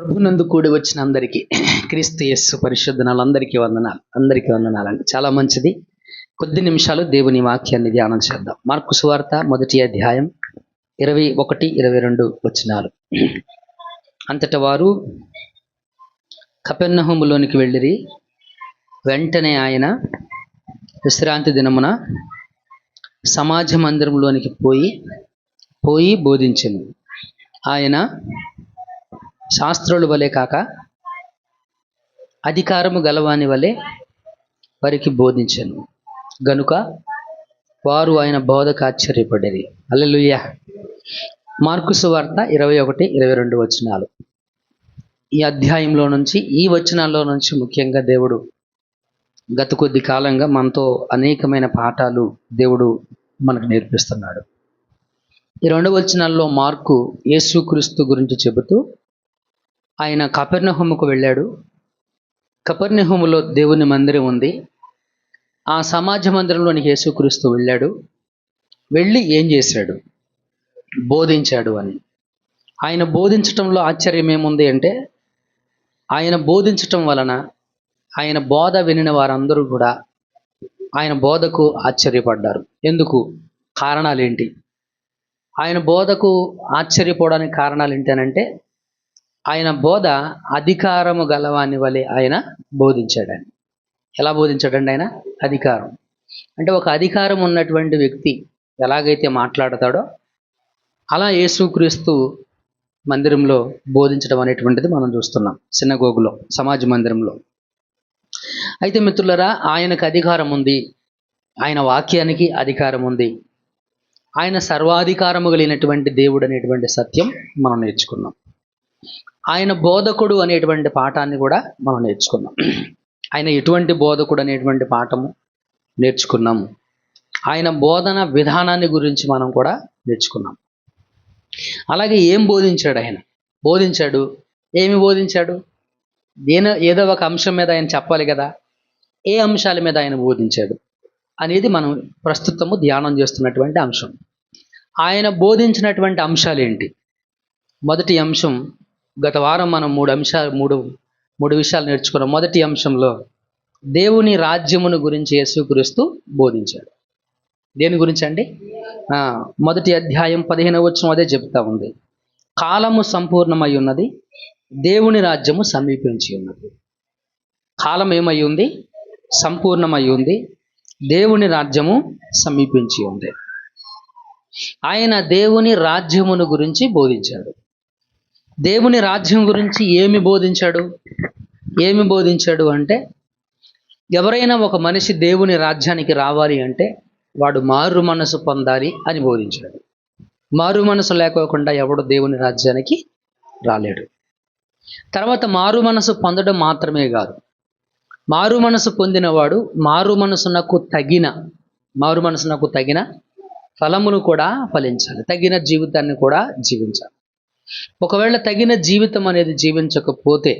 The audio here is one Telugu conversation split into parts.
ప్రభునందు కూడి వచ్చిన అందరికీ క్రీస్తు యేసు పరిశుద్ధనాలందరికీ వందనాలండి. చాలా మంచిది. కొద్ది నిమిషాలు దేవుని వాక్యాన్ని ధ్యానం చేద్దాం. మార్కు సువార్త 1వ అధ్యాయం 21, 22 వచనాలు. అంతట వారు కపెర్నహూములోనికి వెళ్ళిరి. వెంటనే ఆయన విశ్రాంతి దినమున సమాజ మందిరంలోనికి పోయి బోధించెను. ఆయన శాస్త్రుల వలె కాక అధికారము గలవాని వలె వారికి బోధించెను గనుక వారు ఆయన బోధకు ఆశ్చర్యపడిరి. హల్లెలూయా. మార్కు సువార్త 21, 22 వచనాలు. ఈ అధ్యాయంలో నుంచి, ఈ వచనాల్లో నుంచి ముఖ్యంగా దేవుడు గత కొద్ది కాలంగా మనతో అనేకమైన పాఠాలు దేవుడు మనకు నేర్పిస్తున్నాడు. ఈ 2 వచనాల్లో మార్కు యేసుక్రీస్తు గురించి చెబుతూ ఆయన కపెర్నహూముకు వెళ్ళాడు. కపెర్నహూములో దేవుని మందిరం ఉంది. ఆ సమాజ మందిరంలోనికి యేసుక్రీస్తు వెళ్ళాడు. వెళ్ళి ఏం చేశాడు? బోధించాడు అని. ఆయన బోధించటంలో ఆశ్చర్యం ఏముంది అంటే, ఆయన బోధించటం వలన ఆయన బోధ వినిన వారందరూ కూడా ఆయన బోధకు ఆశ్చర్యపడ్డారు. ఎందుకు? కారణాలేంటి? ఆయన బోధకు ఆశ్చర్యపోవడానికి కారణాలు ఏంటనంటే, ఆయన బోధ అధికారము గలవాని వలె ఆయన బోధించాడండి. ఎలా బోధించాడండి? ఆయన అధికారం అంటే, ఒక అధికారం ఉన్నటువంటి వ్యక్తి ఎలాగైతే మాట్లాడతాడో అలా యేసుక్రీస్తు మందిరంలో బోధించడం అనేటువంటిది మనం చూస్తున్నాం. సినగోగులో, సమాజ మందిరంలో. అయితే మిత్రులరా, ఆయనకు అధికారం ఉంది. ఆయన వాక్యానికి అధికారం ఉంది. ఆయన సర్వాధికారము కలిగినటువంటి దేవుడు అనేటువంటి సత్యం మనం నేర్చుకున్నాం. ఆయన బోధకుడు అనేటువంటి పాఠాన్ని కూడా మనం నేర్చుకున్నాం. ఆయన ఎటువంటి బోధకుడు అనేటువంటి పాఠము నేర్చుకున్నాము. ఆయన బోధన విధానాన్ని గురించి మనం కూడా నేర్చుకున్నాం. అలాగే ఏం బోధించాడు? ఆయన ఏమి బోధించాడు? ఏదో ఒక అంశం మీద ఆయన చెప్పాలి కదా. ఏ అంశాల మీద ఆయన బోధించాడు అనేది మనం ప్రస్తుతము ధ్యానం చేస్తున్నటువంటి అంశం. ఆయన బోధించినటువంటి అంశాలు ఏంటి? మొదటి అంశం, గత వారం మనం మూడు విషయాలు నేర్చుకున్నాం. మొదటి అంశంలో దేవుని రాజ్యమును గురించి యేసుక్రీస్తు బోధించాడు. దేని గురించి అండి? 1వ అధ్యాయం 15వ వచనం అదే చెప్తా ఉంది. కాలము సంపూర్ణమై ఉన్నది, దేవుని రాజ్యము సమీపించి ఉన్నది. కాలం ఏమై ఉంది? సంపూర్ణమై ఉంది, దేవుని రాజ్యము సమీపించి ఉంది. ఆయన దేవుని రాజ్యమును గురించి బోధించాడు. దేవుని రాజ్యం గురించి ఏమి బోధించాడు అంటే, ఎవరైనా ఒక మనిషి దేవుని రాజ్యానికి రావాలి అంటే వాడు మారు మనసు పొందాలి అని బోధించాడు. మారు మనసు లేకోకుండా ఎవడు దేవుని రాజ్యానికి రాలేడు. తర్వాత మారు మనసు పొందడం మాత్రమే కాదు, మారు మనసు పొందినవాడు మారు మనసునకు తగిన ఫలమును కూడా ఫలించాలి. తగిన జీవితాన్ని కూడా జీవించాలి. ఒకవేళ తగిన జీవితం అనేది జీవించకపోతే,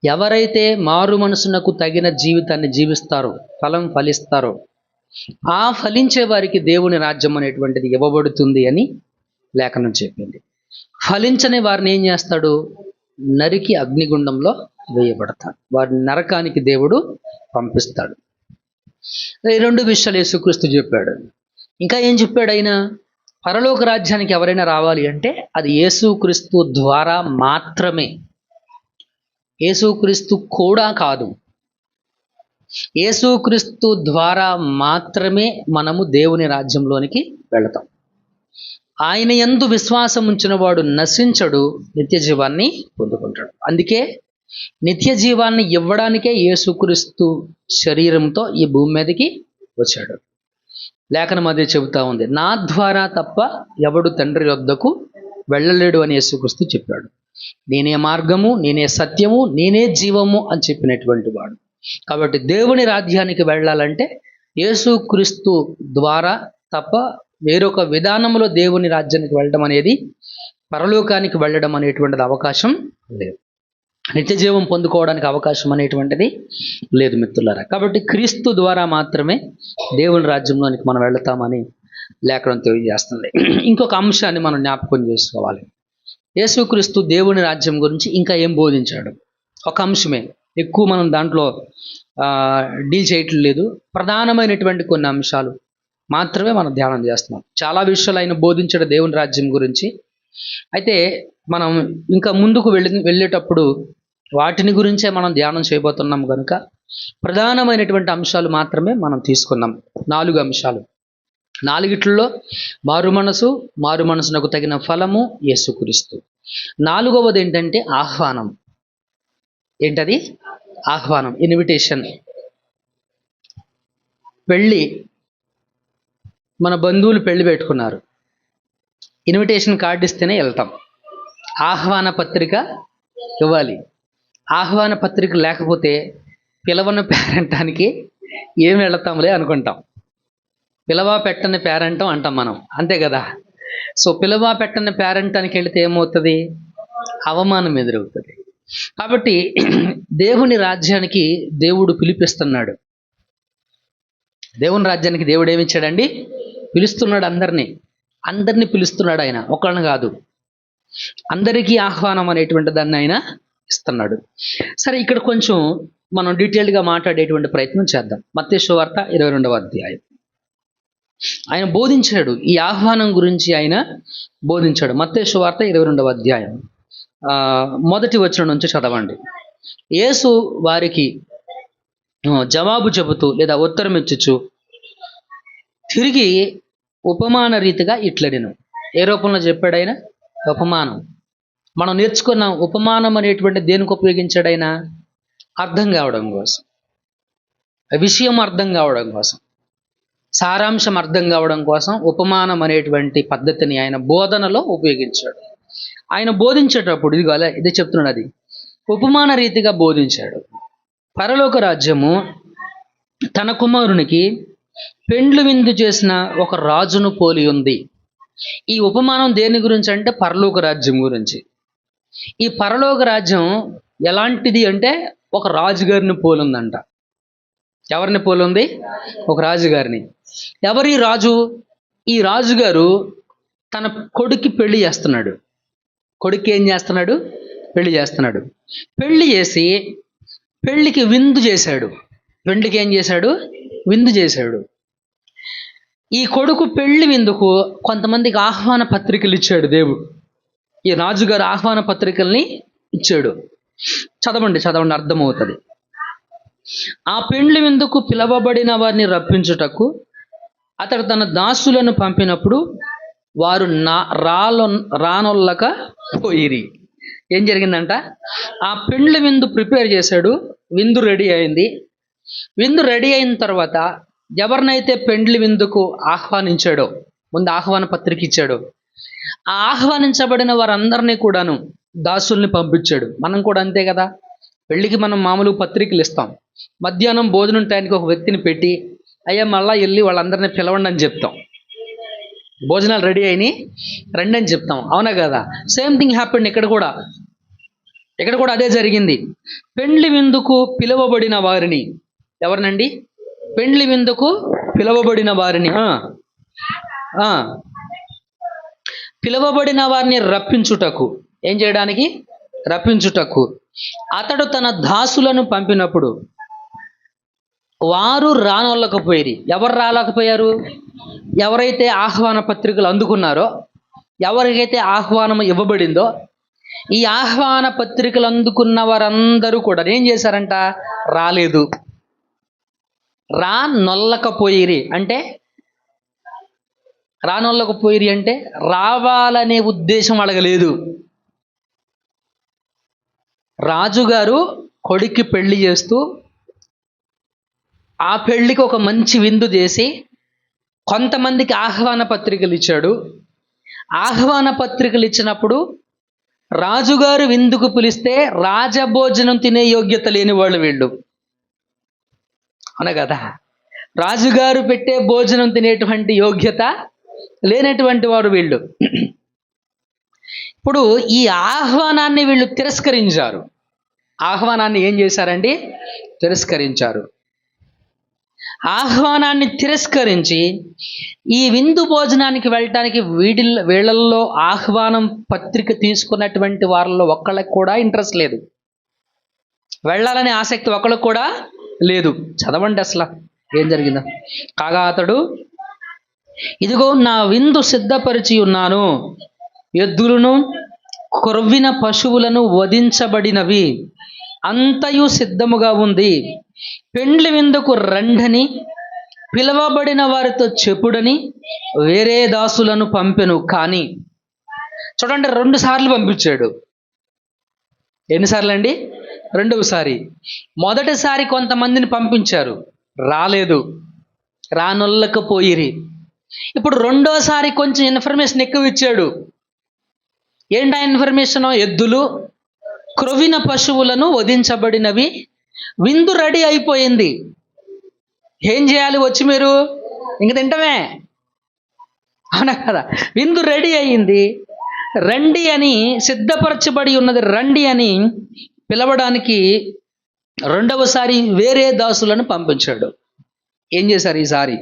ఎవరైతే మారు మనసునకు తగిన జీవితాన్ని జీవిస్తారో, ఫలం ఫలిస్తారో, ఆ ఫలించే వారికి దేవుని రాజ్యం అనేటువంటిది ఇవ్వబడుతుంది అని లేఖనం చెప్పింది. ఫలించని వారిని ఏం చేస్తాడు? నరికి అగ్నిగుండంలో వేయబడతాడు. వారిని నరకానికి దేవుడు పంపిస్తాడు. ఈ 2 విషయాలు యేసుక్రీస్తు చెప్పాడు. ఇంకా ఏం చెప్పాడు ఆయన? పరలోక రాజ్యానికి ఎవరైనా రావాలి అంటే అది యేసుక్రీస్తు ద్వారా మాత్రమే. యేసుక్రీస్తు కూడా కాదు, యేసుక్రీస్తు ద్వారా మాత్రమే మనము దేవుని రాజ్యంలోనికి వెళతాం. ఆయన యందు విశ్వాసం ఉంచిన వాడు నశించడు, నిత్య జీవాన్ని పొందుకుంటాడు. అందుకే నిత్య జీవాన్ని ఇవ్వడానికే యేసుక్రీస్తు శరీరంతో ఈ భూమి మీదకి వచ్చాడు. లేఖనం అదే చెబుతా ఉంది. నా ద్వారా తప్ప ఎవడు తండ్రి వద్దకు వెళ్ళలేడు అని యేసుక్రీస్తు చెప్పాడు. నేనే మార్గము, నేనే సత్యము, నేనే జీవము అని చెప్పినటువంటి వాడు. కాబట్టి దేవుని రాజ్యానికి వెళ్ళాలంటే యేసుక్రీస్తు ద్వారా తప్ప వేరొక విధానంలో దేవుని రాజ్యానికి వెళ్ళడం అనేది, పరలోకానికి వెళ్ళడం అనేటువంటిది అవకాశం లేదు. నిత్య జీవం పొందుకోవడానికి అవకాశం అనేటువంటిది లేదు మిత్రులారా. కాబట్టి క్రీస్తు ద్వారా మాత్రమే దేవుని రాజ్యంలోనికి మనం వెళతామని లేఖనం తెలియజేస్తుంది. ఇంకొక అంశాన్ని మనం జ్ఞాపకం చేసుకోవాలి. యేసుక్రీస్తు దేవుని రాజ్యం గురించి ఇంకా ఏం బోధించాడు? ఒక అంశమే, ఎక్కువ మనం దాంట్లో డీల్ చేయటం లేదు. ప్రధానమైనటువంటి కొన్ని అంశాలు మాత్రమే మనం ధ్యానం చేస్తున్నాం. చాలా విషయాలు ఆయన బోధించాడు దేవుని రాజ్యం గురించి. అయితే మనం ఇంకా ముందుకు వెళ్ళేటప్పుడు వాటిని గురించే మనం ధ్యానం చేయబోతున్నాం కనుక ప్రధానమైనటువంటి అంశాలు మాత్రమే మనం తీసుకున్నాం. 4 అంశాలు. 4ట్లో మారు మనసునకు తగిన ఫలము యేసుక్రీస్తు. 4వది ఏంటంటే ఆహ్వానం. ఏంటది? ఆహ్వానం, ఇన్విటేషన్. పెళ్ళి, మన బంధువులు పెళ్లి పెట్టుకున్నారు, ఇన్విటేషన్ కార్డు ఇస్తేనే వెళ్తాం. ఆహ్వాన పత్రిక ఇవ్వాలి. ఆహ్వాన పత్రిక లేకపోతే పిలవని పేరంటానికి ఏం వెళతాంలే అనుకుంటాం. పిలవా పెట్టని పేరంటం అంటాం మనం, అంతే కదా. సో పిలవా పెట్టని పేరంటానికి వెళితే ఏమవుతుంది? అవమానం ఎదురవుతుంది. కాబట్టి దేవుని రాజ్యానికి దేవుడు పిలిపిస్తున్నాడు. దేవుని రాజ్యానికి దేవుడు ఏమిచ్చాడండి? పిలుస్తున్నాడు. అందరినీ పిలుస్తున్నాడు ఆయన, ఒకళ్ళని కాదు. అందరికీ ఆహ్వానం అనేటువంటి దాన్ని ఆయన ఇస్తున్నాడు. సరే, ఇక్కడ కొంచెం మనం డీటెయిల్డ్గా మాట్లాడేటువంటి ప్రయత్నం చేద్దాం. మత్తయి సువార్త 22వ అధ్యాయం. ఆయన బోధించాడు, ఈ ఆహ్వానం గురించి ఆయన బోధించాడు. మత్తయి సువార్త 22వ అధ్యాయం మొదటి వచనం నుంచి చదవండి. యేసు వారికి జవాబు చెబుతూ లేదా ఉత్తరం ఇచ్చుచు తిరిగి ఉపమాన రీతిగా ఇట్లడిను. ఏ రూపంలో చెప్పాడు ఆయన? ఉపమానం. మనం నేర్చుకున్న ఉపమానం అనేటువంటి దేనికి ఉపయోగించాడు ఆయన? అర్థం కావడం కోసం, విషయం అర్థం కావడం కోసం, సారాంశం అర్థం కావడం కోసం ఉపమానం అనేటువంటి పద్ధతిని ఆయన బోధనలో ఉపయోగించాడు. ఆయన బోధించేటప్పుడు ఇదే చెప్తున్నాడు, అది ఉపమాన రీతిగా బోధించాడు. పరలోక రాజ్యము తన కుమారునికి పెండ్లు విందు చేసిన ఒక రాజును పోలి ఉంది. ఈ ఉపమానం దేని గురించి అంటే పరలోక రాజ్యం గురించి. ఈ పరలోక రాజ్యం ఎలాంటిది అంటే ఒక రాజుగారిని పోలుందంట. ఎవరిని పోలుంది? ఒక రాజుగారిని. ఎవరి రాజు? ఈ రాజుగారు తన కొడుక్కి పెళ్లి చేస్తున్నాడు. కొడుక్కి ఏం చేస్తున్నాడు? పెళ్లి చేస్తున్నాడు. పెళ్లి చేసి పెళ్లికి విందు చేశాడు. పెళ్లికి ఏం చేశాడు? విందు చేశాడు. ఈ కొడుకు పెళ్లి విందుకు కొంతమందికి ఆహ్వాన పత్రికలు ఇచ్చాడు దేవుడు. ఈ రాజుగారు ఆహ్వాన పత్రికల్ని ఇచ్చాడు. చదవండి అర్థమవుతుంది. ఆ పెండ్లి విందుకు పిలవబడిన వారిని రప్పించుటకు అతడు తన దాసులను పంపినప్పుడు వారు రానొల్లక పోయిరి. ఏం జరిగిందంట? ఆ పెండ్లి విందు ప్రిపేర్ చేశాడు. విందు రెడీ అయింది. విందు రెడీ అయిన తర్వాత ఎవరినైతే పెండ్లి విందుకు ఆహ్వానించాడో, ముందు ఆహ్వాన పత్రిక ఇచ్చాడో, ఆ ఆహ్వానించబడిన వారందరినీ కూడాను దాసుల్ని పంపించాడు. మనం కూడా అంతే కదా. పెళ్ళికి మనం మామూలు పత్రికలు ఇస్తాం. మధ్యాహ్నం భోజనం టైంకి ఒక వ్యక్తిని పెట్టి, అయ్యా మళ్ళా వెళ్ళి వాళ్ళందరినీ పిలవండి అని చెప్తాం. భోజనాలు రెడీ అయినాయి రండి అని చెప్తాం, అవునా కదా. సేమ్ థింగ్ హ్యాపెండ్ ఇక్కడ కూడా అదే జరిగింది. పెండ్లి విందుకు పిలువబడిన వారిని, ఎవరినండి? పెండ్లి విందుకు పిలువబడిన వారిని పిలువబడిన వారిని రప్పించుటకు, ఏం చేయడానికి? రప్పించుటకు అతడు తన దాసులను పంపినప్పుడు వారు రానొల్లకపోయిరి. ఎవరు రాలేకపోయారు? ఎవరైతే ఆహ్వాన పత్రికలు అందుకున్నారో, ఎవరికైతే ఆహ్వానం ఇవ్వబడిందో, ఈ ఆహ్వాన పత్రికలు అందుకున్న వారందరూ కూడా ఏం చేశారంట? రాలేదు. రానొల్లకపోయిరి అంటే రావాలనే ఉద్దేశం అడగలేదు. రాజుగారు కొడుక్కి పెళ్లి చేస్తూ ఆ పెళ్లికి ఒక మంచి విందు చేసి కొంతమందికి ఆహ్వాన పత్రికలు ఇచ్చాడు. ఆహ్వాన పత్రికలు ఇచ్చినప్పుడు రాజుగారు విందుకు పిలిస్తే రాజభోజనం తినే యోగ్యత లేని వాళ్ళు వీళ్ళు, అవునా కదా. రాజుగారు పెట్టే భోజనం తినేటువంటి యోగ్యత లేనటువంటి వారు వీళ్ళు. ఇప్పుడు ఈ ఆహ్వానాన్ని వీళ్ళు తిరస్కరించారు. ఆహ్వానాన్ని ఏం చేశారండి? తిరస్కరించారు. ఆహ్వానాన్ని తిరస్కరించి ఈ విందు భోజనానికి వెళ్ళటానికి వీళ్ళల్లో ఆహ్వానం పత్రిక తీసుకున్నటువంటి వారిలో ఒక్కళ్ళకి కూడా ఇంట్రెస్ట్ లేదు. వెళ్ళాలనే ఆసక్తి ఒకళ్ళకి కూడా లేదు. చదవండి అసలు ఏం జరిగిందో. కాగా అతడు, ఇదిగో నా విందు సిద్ధపరిచి ఉన్నాను, ఎద్దులను క్రొవ్విన పశువులను వధించబడినవి అంతయు సిద్ధముగా ఉంది, పెండ్లి విందుకు రండని పిలవబడిన వారితో చెప్పుడని వేరే దాసులను పంపెను. కానీ చూడండి, 2 సార్లు పంపించాడు. ఎన్నిసార్లు అండి? 2వసారి. మొదటిసారి కొంతమందిని పంపించారు, రాలేదు, రానొల్లకపోయిరి. ఇప్పుడు 2వసారి కొంచెం ఇన్ఫర్మేషన్ ఎక్కువ ఇచ్చాడు. ఏంటి ఆ ఇన్ఫర్మేషన్? ఎద్దులు క్రొవ్విన పశువులను వధించబడినవి, విందు రెడీ అయిపోయింది. ఏం చేయాలి వచ్చి మీరు? ఇంక తింటమే, అవునా కదా? విందు రెడీ అయ్యింది, రండి అని సిద్ధపరచబడి ఉన్నది, రండి అని పిలవడానికి 2వసారి వేరే దాసులను పంపించాడు. ఏం చేశారు ఈసారి?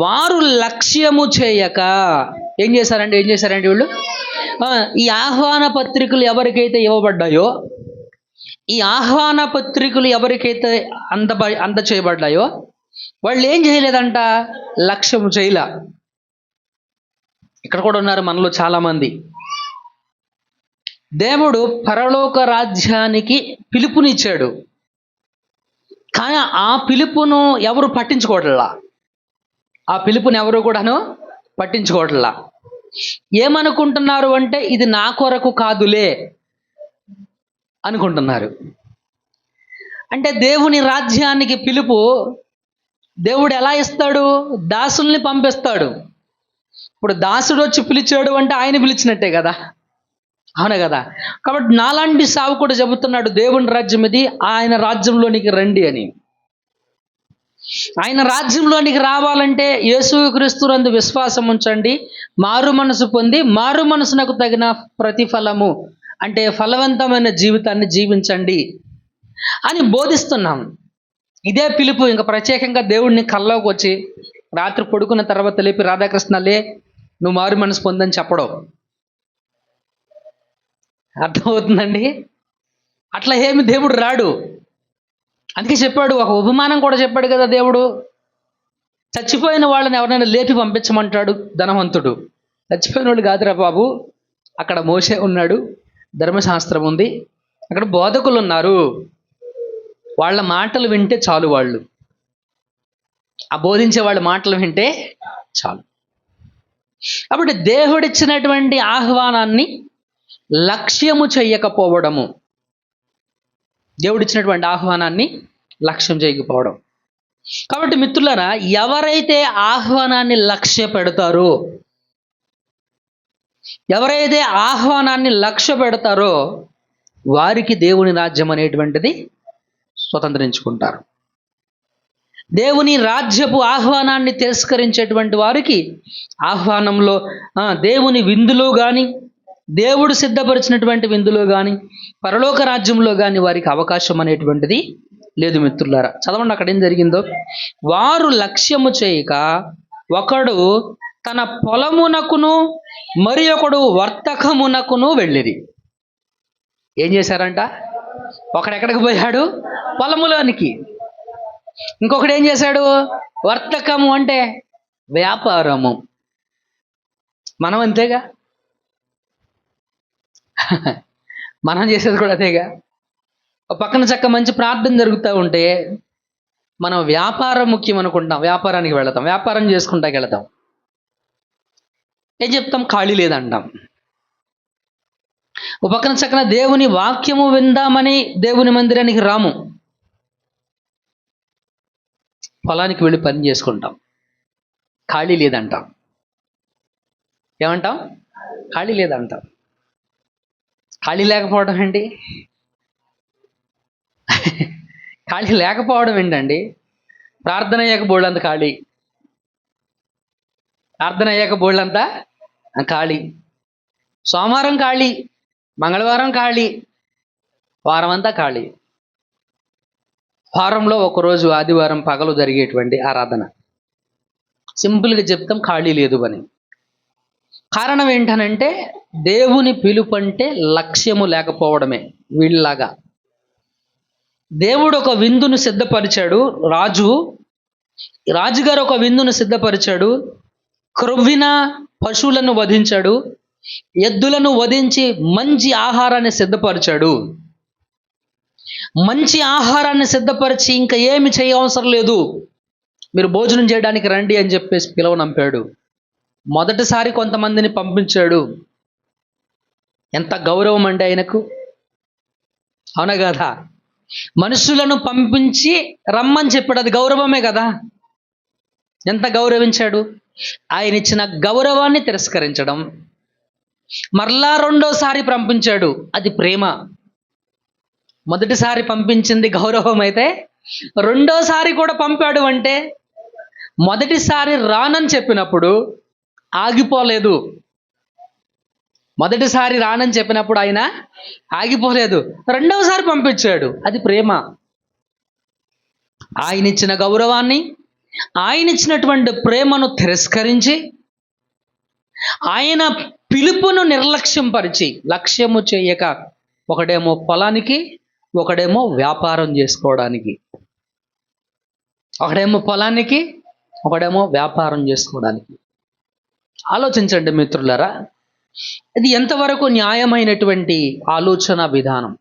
వారు లక్ష్యము చేయక ఏం చేశారండి వీళ్ళు? ఈ ఆహ్వాన పత్రికలు ఎవరికైతే ఇవ్వబడ్డాయో, ఈ ఆహ్వాన పత్రికలు ఎవరికైతే అందచేయబడ్డాయో వాళ్ళు ఏం చేయలేదంట? లక్ష్యము చేయలే. ఇక్కడ కూడా ఉన్నారు మనలో చాలామంది. దేవుడు పరలోక రాజ్యానికి పిలుపునిచ్చాడు, కానీ ఆ పిలుపును ఎవరు పట్టించుకోవట్లా. ఆ పిలుపుని ఎవరు కూడాను పట్టించుకోవట్లా. ఏమనుకుంటున్నారు అంటే, ఇది నా కొరకు కాదులే అనుకుంటున్నారు. అంటే దేవుని రాజ్యానికి పిలుపు దేవుడు ఎలా ఇస్తాడు? దాసుల్ని పంపిస్తాడు. ఇప్పుడు దాసుడు వచ్చి పిలిచాడు అంటే ఆయన పిలిచినట్టే కదా, అవునా కదా? కాబట్టి నాలాంటి సేవకుడు చెబుతున్నాడు, దేవుని రాజ్యం ఇది, ఆయన రాజ్యంలోనికి రండి అని. ఆయన రాజ్యంలోనికి రావాలంటే యేసుక్రీస్తునందు విశ్వాసం ఉంచండి, మారు మనసు పొంది మారు మనసునకు తగిన ప్రతిఫలము అంటే ఫలవంతమైన జీవితాన్ని జీవించండి అని బోధిస్తున్నాం. ఇదే పిలుపు. ఇంకా ప్రత్యేకంగా దేవుడిని కల్లోకి వచ్చి రాత్రి పడుకున్న తర్వాత లేపి, రాధాకృష్ణలే నువ్వు మారు మనసు పొందని చెప్పడం. అర్థమవుతుందండి? అట్లా ఏమి దేవుడు రాడు. అందుకే చెప్పాడు, ఒక ఉపమానం కూడా చెప్పాడు కదా దేవుడు. చచ్చిపోయిన వాళ్ళని ఎవరైనా లేపి పంపించమంటాడు ధనవంతుడు. చచ్చిపోయిన వాళ్ళు కాదురా బాబు, అక్కడ మోషే ఉన్నాడు, ధర్మశాస్త్రం ఉంది, అక్కడ బోధకులు ఉన్నారు, వాళ్ళ మాటలు వింటే చాలు, వాళ్ళు ఆ బోధించే వాళ్ళ మాటలు వింటే చాలు. కాబట్టి దేవుడిచ్చినటువంటి ఆహ్వానాన్ని లక్ష్యము చెయ్యకపోవడము, దేవుడిచ్చినటువంటి ఆహ్వానాన్ని లక్ష్యం చేయకపోవడం. కాబట్టి మిత్రులారా, ఎవరైతే ఆహ్వానాన్ని లక్ష్య పెడతారో, ఎవరైతే ఆహ్వానాన్ని లక్ష్య పెడతారో వారికి దేవుని రాజ్యం అనేటువంటిది స్వతంత్రించుకుంటారు. దేవుని రాజ్యపు ఆహ్వానాన్ని తిరస్కరించేటువంటి వారికి ఆహ్వానంలో దేవుని విందులో కానీ, దేవుడు సిద్ధపరిచినటువంటి విందులో కానీ, పరలోక రాజ్యంలో కానీ వారికి అవకాశం అనేటువంటిది లేదు. మిత్రులారా, చదవండి అక్కడ ఏం జరిగిందో. వారు లక్ష్యము చేయక ఒకడు తన పొలమునకును మరి ఒకడు వర్తకమునకును వెళ్ళిరి. ఏం చేశారంట? ఒకడెక్కడికి పోయాడు? పొలములోనికి. ఇంకొకడు ఏం చేశాడు? వర్తకము అంటే వ్యాపారము. మనం అంతేగా, మనం చేసేది కూడా అదేగా. ఒక పక్కన చక్క మంచి ప్రార్థన జరుగుతూ ఉంటే మనం వ్యాపారం ముఖ్యం అనుకుంటాం, వ్యాపారానికి వెళతాం, వ్యాపారం చేసుకుంటాకి వెళతాం. ఏం చెప్తాం? ఖాళీ లేదంటాం. ఒక పక్కన చక్కన దేవుని వాక్యము విందామని దేవుని మందిరానికి రాము, పొలానికి వెళ్ళి పని చేసుకుంటాం. ఖాళీ లేదంటాం. ఏమంటాం? ఖాళీ లేదంటాం. ఖాళీ లేకపోవడం ఏంటి? ఖాళీ లేకపోవడం ఏంటండి? ప్రార్థన అయ్యాక బోళ్ళంత ఖాళీ, ప్రార్థన అయ్యాక బోళ్ళంతా ఖాళీ, సోమవారం ఖాళీ, మంగళవారం ఖాళీ, వారం అంతా ఖాళీ. వారంలో ఒకరోజు ఆదివారం పగలు జరిగేటువంటి ఆరాధన. సింపుల్గా చెప్తాం, ఖాళీ లేదు అని. కారణం ఏంటనంటే దేవుని పిలుపు అంటే లక్ష్యము లేకపోవడమే. వీళ్ళలాగా దేవుడు ఒక విందును సిద్ధపరిచాడు. రాజుగారు ఒక విందును సిద్ధపరిచాడు. క్రొవ్విన పశువులను వధించాడు, ఎద్దులను వధించి మంచి ఆహారాన్ని సిద్ధపరిచాడు. మంచి ఆహారాన్ని సిద్ధపరిచి ఇంకా ఏమి చేయవసరం లేదు, మీరు భోజనం చేయడానికి రండి అని చెప్పేసి పిలువనంపాడు. మొదటిసారి కొంతమందిని పంపించాడు. ఎంత గౌరవం అండి ఆయనకు, అవునా కదా? మనుషులను పంపించి రమ్మని చెప్పాడు, అది గౌరవమే కదా. ఎంత గౌరవించాడు. ఆయన ఇచ్చిన గౌరవాన్ని తిరస్కరించడం. మరలా రెండోసారి పంపించాడు, అది ప్రేమ. మొదటిసారి పంపించింది గౌరవం అయితే రెండోసారి కూడా పంపాడు అంటే, మొదటిసారి రానని చెప్పినప్పుడు ఆగిపోలేదు. మొదటిసారి రానని చెప్పినప్పుడు ఆయన ఆగిపోలేదు, రెండవసారి పంపించాడు, అది ప్రేమ. ఆయన ఇచ్చిన గౌరవాన్ని, ఆయన ఇచ్చినటువంటి ప్రేమను తిరస్కరించి, ఆయన పిలుపును నిర్లక్ష్యం పరిచి, లక్ష్యము చేయక ఒకడేమో పొలానికి, ఒకడేమో వ్యాపారం చేసుకోవడానికి. ఒకడేమో పొలానికి, ఒకడేమో వ్యాపారం చేసుకోవడానికి. ఆలోచించండి మిత్రులారా, ఇది ఎంతవరకు న్యాయమైనటువంటి ఆలోచన విధానం,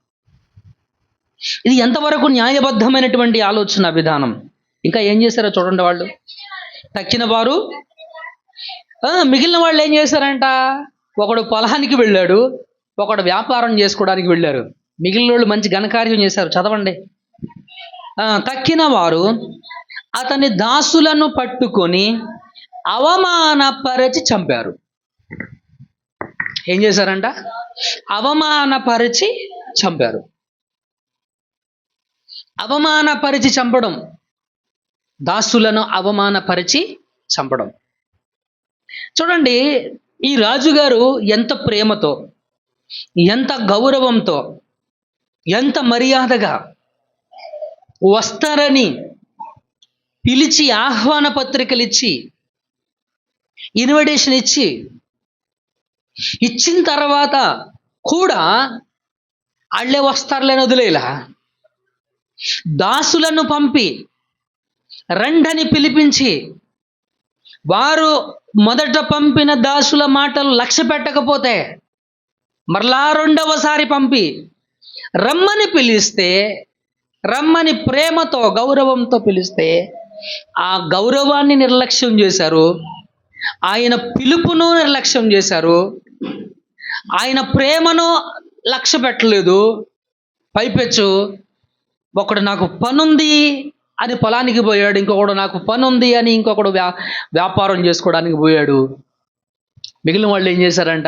ఇది ఎంతవరకు న్యాయబద్ధమైనటువంటి ఆలోచన విధానం. ఇంకా ఏం చేశారో చూడండి. వాళ్ళు తక్కిన వారు, మిగిలిన వాళ్ళు ఏం చేశారంట, ఒకడు పొలానికి వెళ్ళాడు, ఒకడు వ్యాపారం చేసుకోవడానికి వెళ్ళారు. మిగిలిన వాళ్ళు మంచి ఘనకార్యం చేశారు. చదవండి. తక్కిన వారు అతని దాసులను పట్టుకొని అవమానపరచి చంపారు. ఏం చేశారంట? అవమానపరిచి చంపారు. అవమానపరిచి చంపడం, దాసులను అవమానపరిచి చంపడం. చూడండి, ఈ రాజుగారు ఎంత ప్రేమతో, ఎంత గౌరవంతో, ఎంత మర్యాదగా వస్తారని పిలిచి ఆహ్వాన పత్రికలు ఇచ్చి, ఇన్విటేషన్ ఇచ్చిన తర్వాత కూడా వాళ్ళే వస్తారులేని వదిలేలా, దాసులను పంపి రండని పిలిపించి, వారు మొదట పంపిన దాసుల మాటలు లక్ష్య పెట్టకపోతే మరలా రెండవసారి పంపి రమ్మని పిలిస్తే, రమ్మని ప్రేమతో గౌరవంతో పిలిస్తే ఆ గౌరవాన్ని నిర్లక్ష్యం చేశారు, ఆయన పిలుపును నిర్లక్ష్యం చేశారు, ఆయన ప్రేమను లక్ష్య పెట్టలేదు. పైపెచ్చు ఒకడు నాకు పనుంది అని పొలానికి పోయాడు, ఇంకొకడు నాకు పనుంది అని ఇంకొకడు వ్యాపారం చేసుకోవడానికి పోయాడు. మిగిలిన వాళ్ళు ఏం చేశారంట?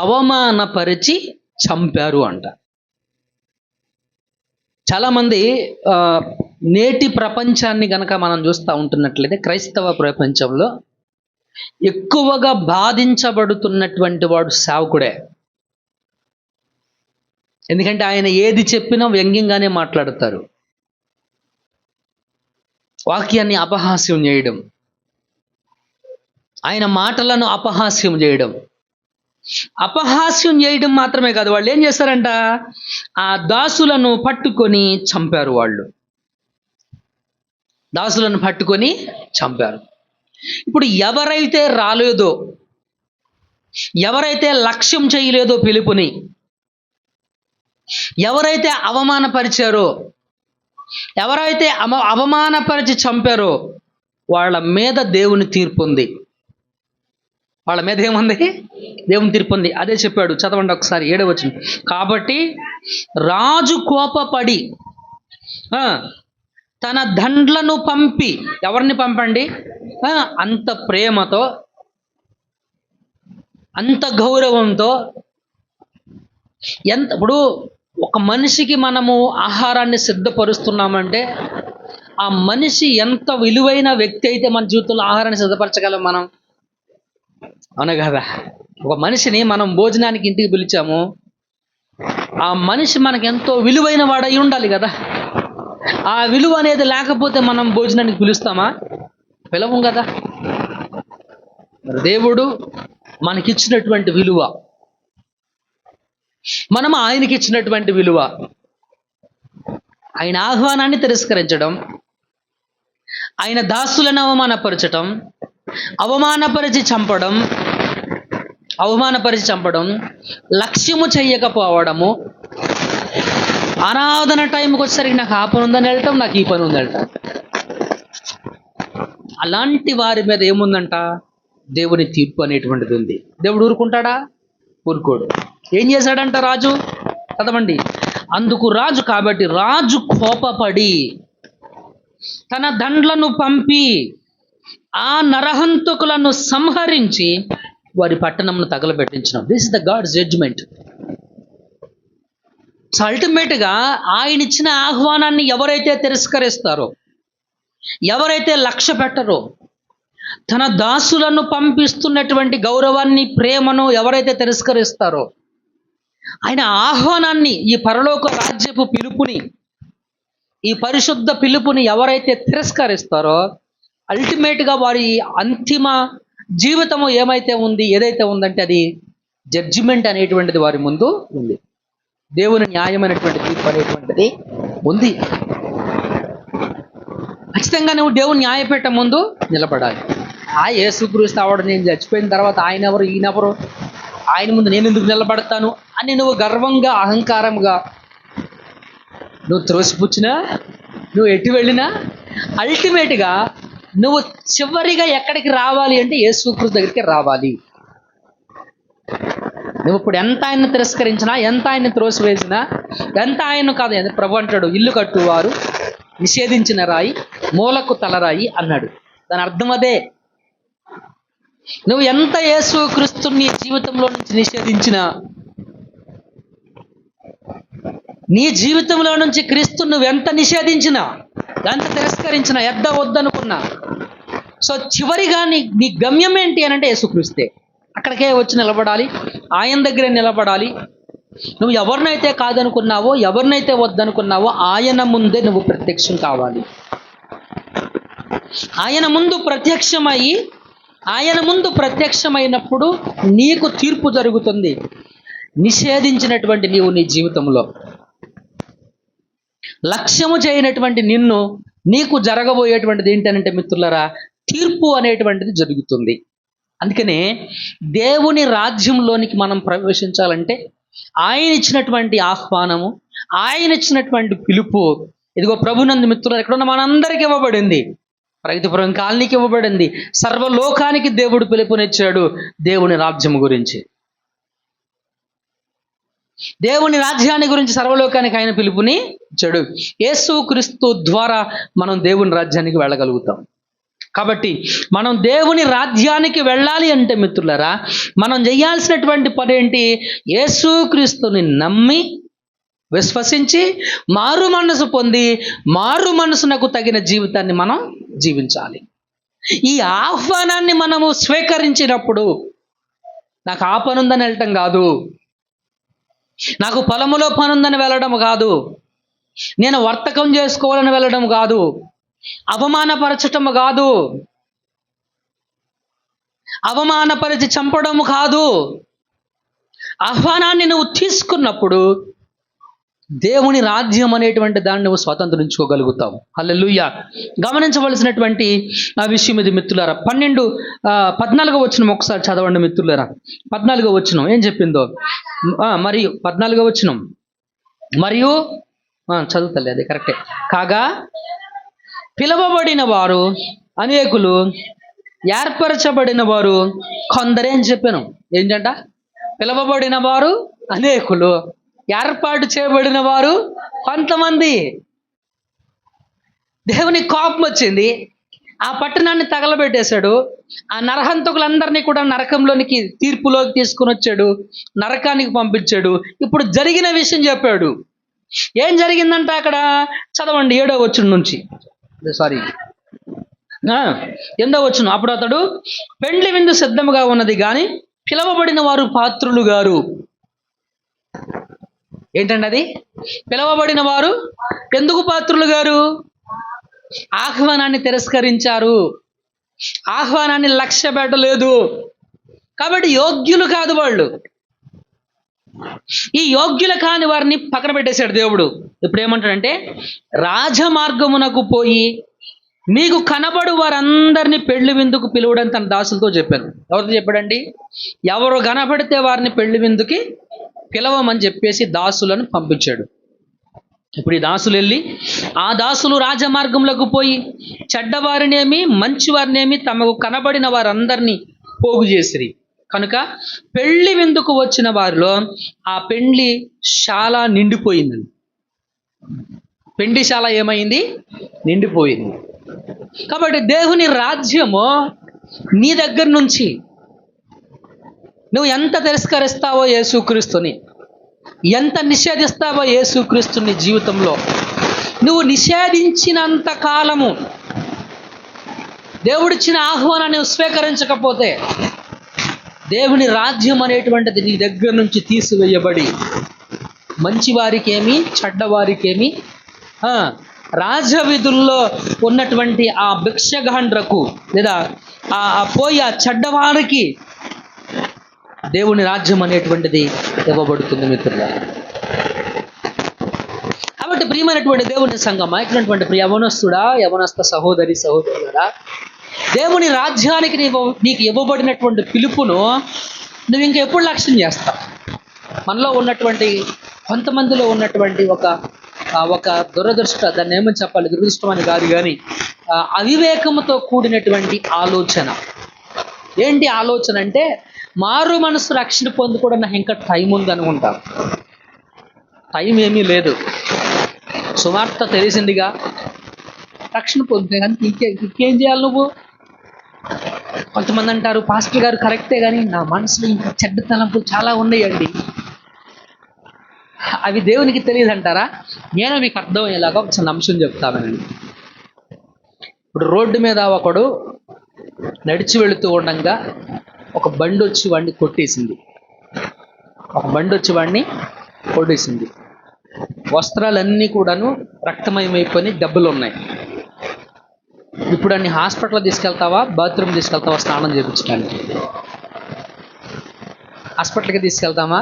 అవమానపరిచి చంపారు అంట. చాలామంది నేటి ప్రపంచాన్ని గనక మనం చూస్తూ ఉంటున్నట్లయితే, క్రైస్తవ ప్రపంచంలో ఎక్కువగా బాధించబడుతున్నటువంటి వాడు సేవకుడే. ఎందుకంటే ఆయన ఏది చెప్పినా వ్యంగ్యంగానే మాట్లాడతారు. వాక్యాన్ని అపహాస్యం చేయడం, ఆయన మాటలను అపహాస్యం చేయడం. అపహాస్యం చేయడం మాత్రమే కాదు, వాళ్ళు ఏం చేశారంట? ఆ దాసులను పట్టుకొని చంపారు. వాళ్ళు దాసులను పట్టుకొని చంపారు. ఇప్పుడు ఎవరైతే రాలేదో, ఎవరైతే లక్ష్యం చేయలేదో పిలుపుని, ఎవరైతే అవమానపరిచారో, ఎవరైతే అవమానపరిచి చంపారో, వాళ్ళ మీద దేవుని తీర్పు ఉంది. వాళ్ళ మీద ఏముంది? దేవుని తీర్పు ఉంది. అదే చెప్పాడు, చదవండి ఒకసారి 7వ వచనం. కాబట్టి రాజు కోపపడి తన దండ్లను పంపి, ఎవరిని పంపండి? అంత ప్రేమతో, అంత గౌరవంతో, ఇప్పుడు ఒక మనిషికి మనము ఆహారాన్ని సిద్ధపరుస్తున్నామంటే ఆ మనిషి ఎంత విలువైన వ్యక్తి అయితే మన జీవితంలో ఆహారాన్ని సిద్ధపరచగలం మనం, అవునా కదా? ఒక మనిషిని మనం భోజనానికి ఇంటికి పిలిచాము, ఆ మనిషి మనకి ఎంతో విలువైన వాడై ఉండాలి కదా. ఆ విలువ అనేది లేకపోతే మనం భోజనానికి పిలుస్తామా? పిలవం కదా. మరి దేవుడు మనకిచ్చినటువంటి విలువ, మనం ఆయనకి ఇచ్చినటువంటి విలువ, ఆయన ఆహ్వానాన్ని తిరస్కరించడం, ఆయన దాసులను అవమానపరచటం, అవమానపరిచి చంపడం, లక్ష్యము చెయ్యకపోవడము, ఆరాధన టైంకి వచ్చేసరికి నాకు ఆ పని ఉందని వెళ్ళటం, నాకు ఈ పని ఉంది వెళ్ళటం. అలాంటి వారి మీద ఏముందంట? దేవుని తీర్పు అనేటువంటిది ఉంది. దేవుడు ఊరుకుంటాడా? ఊరుకోడు. ఏం చేశాడంట రాజు? చదవండి. అందుకు రాజు కోపపడి తన దండ్లను పంపి ఆ నరహంతకులను సంహరించి వారి పట్టణంను తగలబెట్టించిన. This is the God's judgement. So అల్టిమేట్గా ఆయన ఇచ్చిన ఆహ్వానాన్ని ఎవరైతే తిరస్కరిస్తారో, ఎవరైతే లక్ష్య పెట్టరో, తన దాసులను పంపిస్తున్నటువంటి గౌరవాన్ని, ప్రేమను ఎవరైతే తిరస్కరిస్తారో, ఆయన ఆహ్వానాన్ని, ఈ పరలోక రాజ్యపు పిలుపుని, ఈ పరిశుద్ధ పిలుపుని ఎవరైతే తిరస్కరిస్తారో, అల్టిమేట్గా వారి అంతిమ జీవితము ఏదైతే ఉందంటే అది జడ్జిమెంట్ అనేటువంటిది వారి ముందు ఉంది. దేవుని న్యాయమైనటువంటి తీర్పు అనేటువంటిది ఉంది. ఖచ్చితంగా నువ్వు దేవుని న్యాయపీఠం ముందు నిలబడాలి. యేసుక్రీస్తు ఆవిడ నేను చచ్చిపోయిన తర్వాత ఆయన ఎవరు, ఈయనెవరు, ఆయన ముందు నేను ఎందుకు నిలబడతాను అని నువ్వు గర్వంగా, అహంకారంగా నువ్వు త్రోసిపుచ్చినా, నువ్వు ఎటు వెళ్ళినా, అల్టిమేట్గా నువ్వు చివరిగా ఎక్కడికి రావాలి అంటే యేసుక్రీస్తు దగ్గరికి రావాలి. నువ్వు ఇప్పుడు ఎంత ఆయన్ని తిరస్కరించినా, ఎంత ఆయన్ని త్రోసివేసినా, ఎంత ఆయన కాదు. ప్రభు అంటాడు, ఇల్లు కట్టువారు నిషేధించిన రాయి మూలకు తలరాయి అన్నాడు. దాని అర్థం అదే. నువ్వు ఎంత యేసుక్రీస్తుని నీ జీవితంలో నుంచి నిషేధించినా, నీ జీవితంలో నుంచి క్రీస్తుని నువ్వు ఎంత నిషేధించినా, ఎంత తిరస్కరించినా, వద్దనుకున్నా, సో చివరిగా నీ గమ్యం ఏంటి అని అంటే యేసుక్రీస్తే. అక్కడికే వచ్చి నిలబడాలి, ఆయన దగ్గరే నిలబడాలి. నువ్వు ఎవరినైతే కాదనుకున్నావో, ఎవరినైతే వద్దనుకున్నావో ఆయన ముందే నువ్వు ప్రత్యక్షం కావాలి. ఆయన ముందు ప్రత్యక్షమైనప్పుడు నీకు తీర్పు జరుగుతుంది. నిషేధించినటువంటి నీవు నీ జీవితంలో, లక్ష్యము చేయనటువంటి నీకు జరగబోయేటువంటిది ఏంటనంటే మిత్రులారా, తీర్పు అనేటువంటిది జరుగుతుంది. అందుకనే దేవుని రాజ్యంలోనికి మనం ప్రవేశించాలంటే ఆయన ఇచ్చినటువంటి ఆహ్వానము, ఆయన ఇచ్చినటువంటి పిలుపు, ఇదిగో ప్రభునందు మిత్రులు ఎక్కడున్న మనందరికి ఇవ్వబడింది. రైతుపురం కాలనీకి ఇవ్వబడింది. సర్వలోకానికి దేవుడు పిలుపునిచ్చాడు దేవుని రాజ్యం గురించి, దేవుని రాజ్యాన్ని గురించి సర్వలోకానికి ఆయన పిలుపుని ఇచ్చాడు. యేసుక్రీస్తు ద్వారా మనం దేవుని రాజ్యానికి వెళ్ళగలుగుతాం. కాబట్టి మనం దేవుని రాజ్యానికి వెళ్ళాలి అంటే మిత్రులారా, మనం చేయాల్సినటువంటి పని ఏంటి? యేసుక్రీస్తుని నమ్మి, విశ్వసించి, మారు మనసు పొంది, మారు మనసునకు తగిన జీవితాన్ని మనం జీవించాలి. ఈ ఆహ్వానాన్ని మనము స్వీకరించినప్పుడు, నాకు ఆ పని ఉందని వెళ్ళటం కాదు, నాకు పొలములో పని ఉందని వెళ్ళడం కాదు, నేను వర్తకం చేసుకోవాలని వెళ్ళడం కాదు, అవమానపరచటము కాదు, అవమానపరిచి చంపడము కాదు. ఆహ్వానాన్ని నువ్వు తీసుకున్నప్పుడు దేవుని రాజ్యం అనేటువంటి దాన్ని నువ్వు స్వతంత్రించుకోగలుగుతావు. హల్లెలూయా. గమనించవలసినటువంటి ఆ విషయం ఇది మిత్రులారా. 14వ వచనం ఒకసారి చదవండి మిత్రులారా. 14వ వచనం ఏం చెప్పిందో, మరియు 14వ వచనం, మరియు చదువుతలే, అది కరెక్టే. కాగా పిలువబడిన వారు అనేకులు, ఏర్పరచబడిన వారు కొందరే అని చెప్పాను. ఏంటంట? పిలువబడిన వారు అనేకులు, ఏర్పాటు చేయబడిన వారు కొంతమంది. దేవుని కోపం వచ్చింది, ఆ పట్టణాన్ని తగలబెట్టేశాడు. ఆ నరహంతకులందరినీ కూడా నరకంలోనికి, తీర్పులోకి తీసుకుని వచ్చాడు, నరకానికి పంపించాడు. ఇప్పుడు జరిగిన విషయం చెప్పాడు. ఏం జరిగిందంట అక్కడ? చదవండి 7వ వచనం నుంచి. 8వ వచనం. అప్పుడు అతడు, పెండ్లి విందు సిద్ధముగా ఉన్నది కానీ పిలువబడిన వారు పాత్రులు గారు. ఏంటండి అది? పిలవబడిన వారు ఎందుకు పాత్రులు గారు? ఆహ్వానాన్ని తిరస్కరించారు, ఆహ్వానాన్ని లక్ష్య పెట్టలేదు, కాబట్టి యోగ్యులు కాదు వాళ్ళు. ఈ యోగ్యులు కాని వారిని పక్కన పెట్టేశాడు దేవుడు. ఇప్పుడు ఏమంటాడంటే, రాజమార్గమునకు పోయి మీకు కనబడు వారందరినీ పెళ్లి విందుకు పిలువడం తన దాసులతో చెప్పాను. ఎవరితో చెప్పాడండి? ఎవరు కనబడితే వారిని పెళ్లి విందుకి పిలవమని చెప్పేసి దాసులను పంపించాడు. ఇప్పుడు ఈ దాసులు వెళ్ళి, ఆ దాసులు రాజమార్గంలోకి పోయి చెడ్డవారినేమి మంచివారినేమి తమకు కనబడిన వారందరినీ పోగు చేసిరి. కనుక పెళ్లి విందుకు వచ్చిన వారిలో ఆ పెండ్లి శాల నిండిపోయిందండి. పెండిశాల ఏమైంది? నిండిపోయింది. కాబట్టి దేవుని రాజ్యము నీ దగ్గర నుంచి నువ్వు ఎంత తిరస్కరిస్తావో యేసుక్రీస్తుని, ఎంత నిషేధిస్తావో యేసుక్రీస్తుని జీవితంలో, నువ్వు నిషేధించినంత కాలము దేవుడిచ్చిన ఆహ్వానాన్ని స్వీకరించకపోతే దేవుని రాజ్యం అనేటువంటిది నీ దగ్గర నుంచి తీసివేయబడి మంచివారికేమి చెడ్డవారికేమి రాజవిధుల్లో ఉన్నటువంటి ఆ భిక్షగాండ్రకు లేదా పోయి ఆ చెడ్డవారికి దేవుని రాజ్యం అనేటువంటిది ఇవ్వబడుతుంది మిత్రులారా. కాబట్టి ప్రియమైనటువంటి దేవుని సంఘమా, ఇటువంటి ప్రియ యవనస్తుడా, యవనస్థ సహోదరి సహోదరులారా, దేవుని రాజ్యానికి నీకు ఇవ్వబడినటువంటి పిలుపును నువ్వు ఇంకెప్పుడు లక్ష్యం చేస్తావు? మనలో ఉన్నటువంటి కొంతమందిలో ఉన్నటువంటి ఒక దురదృష్ట, దాన్ని ఏమని చెప్పాలి, దురదృష్టం అని కాదు కానీ అవివేకముతో కూడినటువంటి ఆలోచన. ఏంటి ఆలోచన అంటే, మారు మనసు రక్షణ పొందుకోవడం నాకు ఇంకా టైం ఉంది అనుకుంటాం. టైం ఏమీ లేదు. సువార్త తెలిసిందిగా, రక్షణ పొందుతాయి కానీ ఇంకేం చేయాలి నువ్వు? కొంతమంది అంటారు, పాస్టర్ గారు కరెక్టే కానీ నా మనసులో ఇంకా చెడ్డ తలంపులు చాలా ఉన్నాయండి. అవి దేవునికి తెలియదు అంటారా? నేను మీకు అర్థమయ్యేలాగా ఒక చిన్న అంశం చెప్తానండి. ఇప్పుడు రోడ్డు మీద ఒకడు నడిచి వెళుతూ ఉండగా ఒక బండి వచ్చి వాడిని కొట్టేసింది. వస్త్రాలన్నీ కూడాను రక్తమయమైపోయి దెబ్బలు ఉన్నాయి. ఇప్పుడు అన్ని హాస్పిటల్ తీసుకెళ్తావా, బాత్రూమ్ తీసుకెళ్తావా స్నానం చేయించడానికి? హాస్పిటల్కి తీసుకెళ్తామా?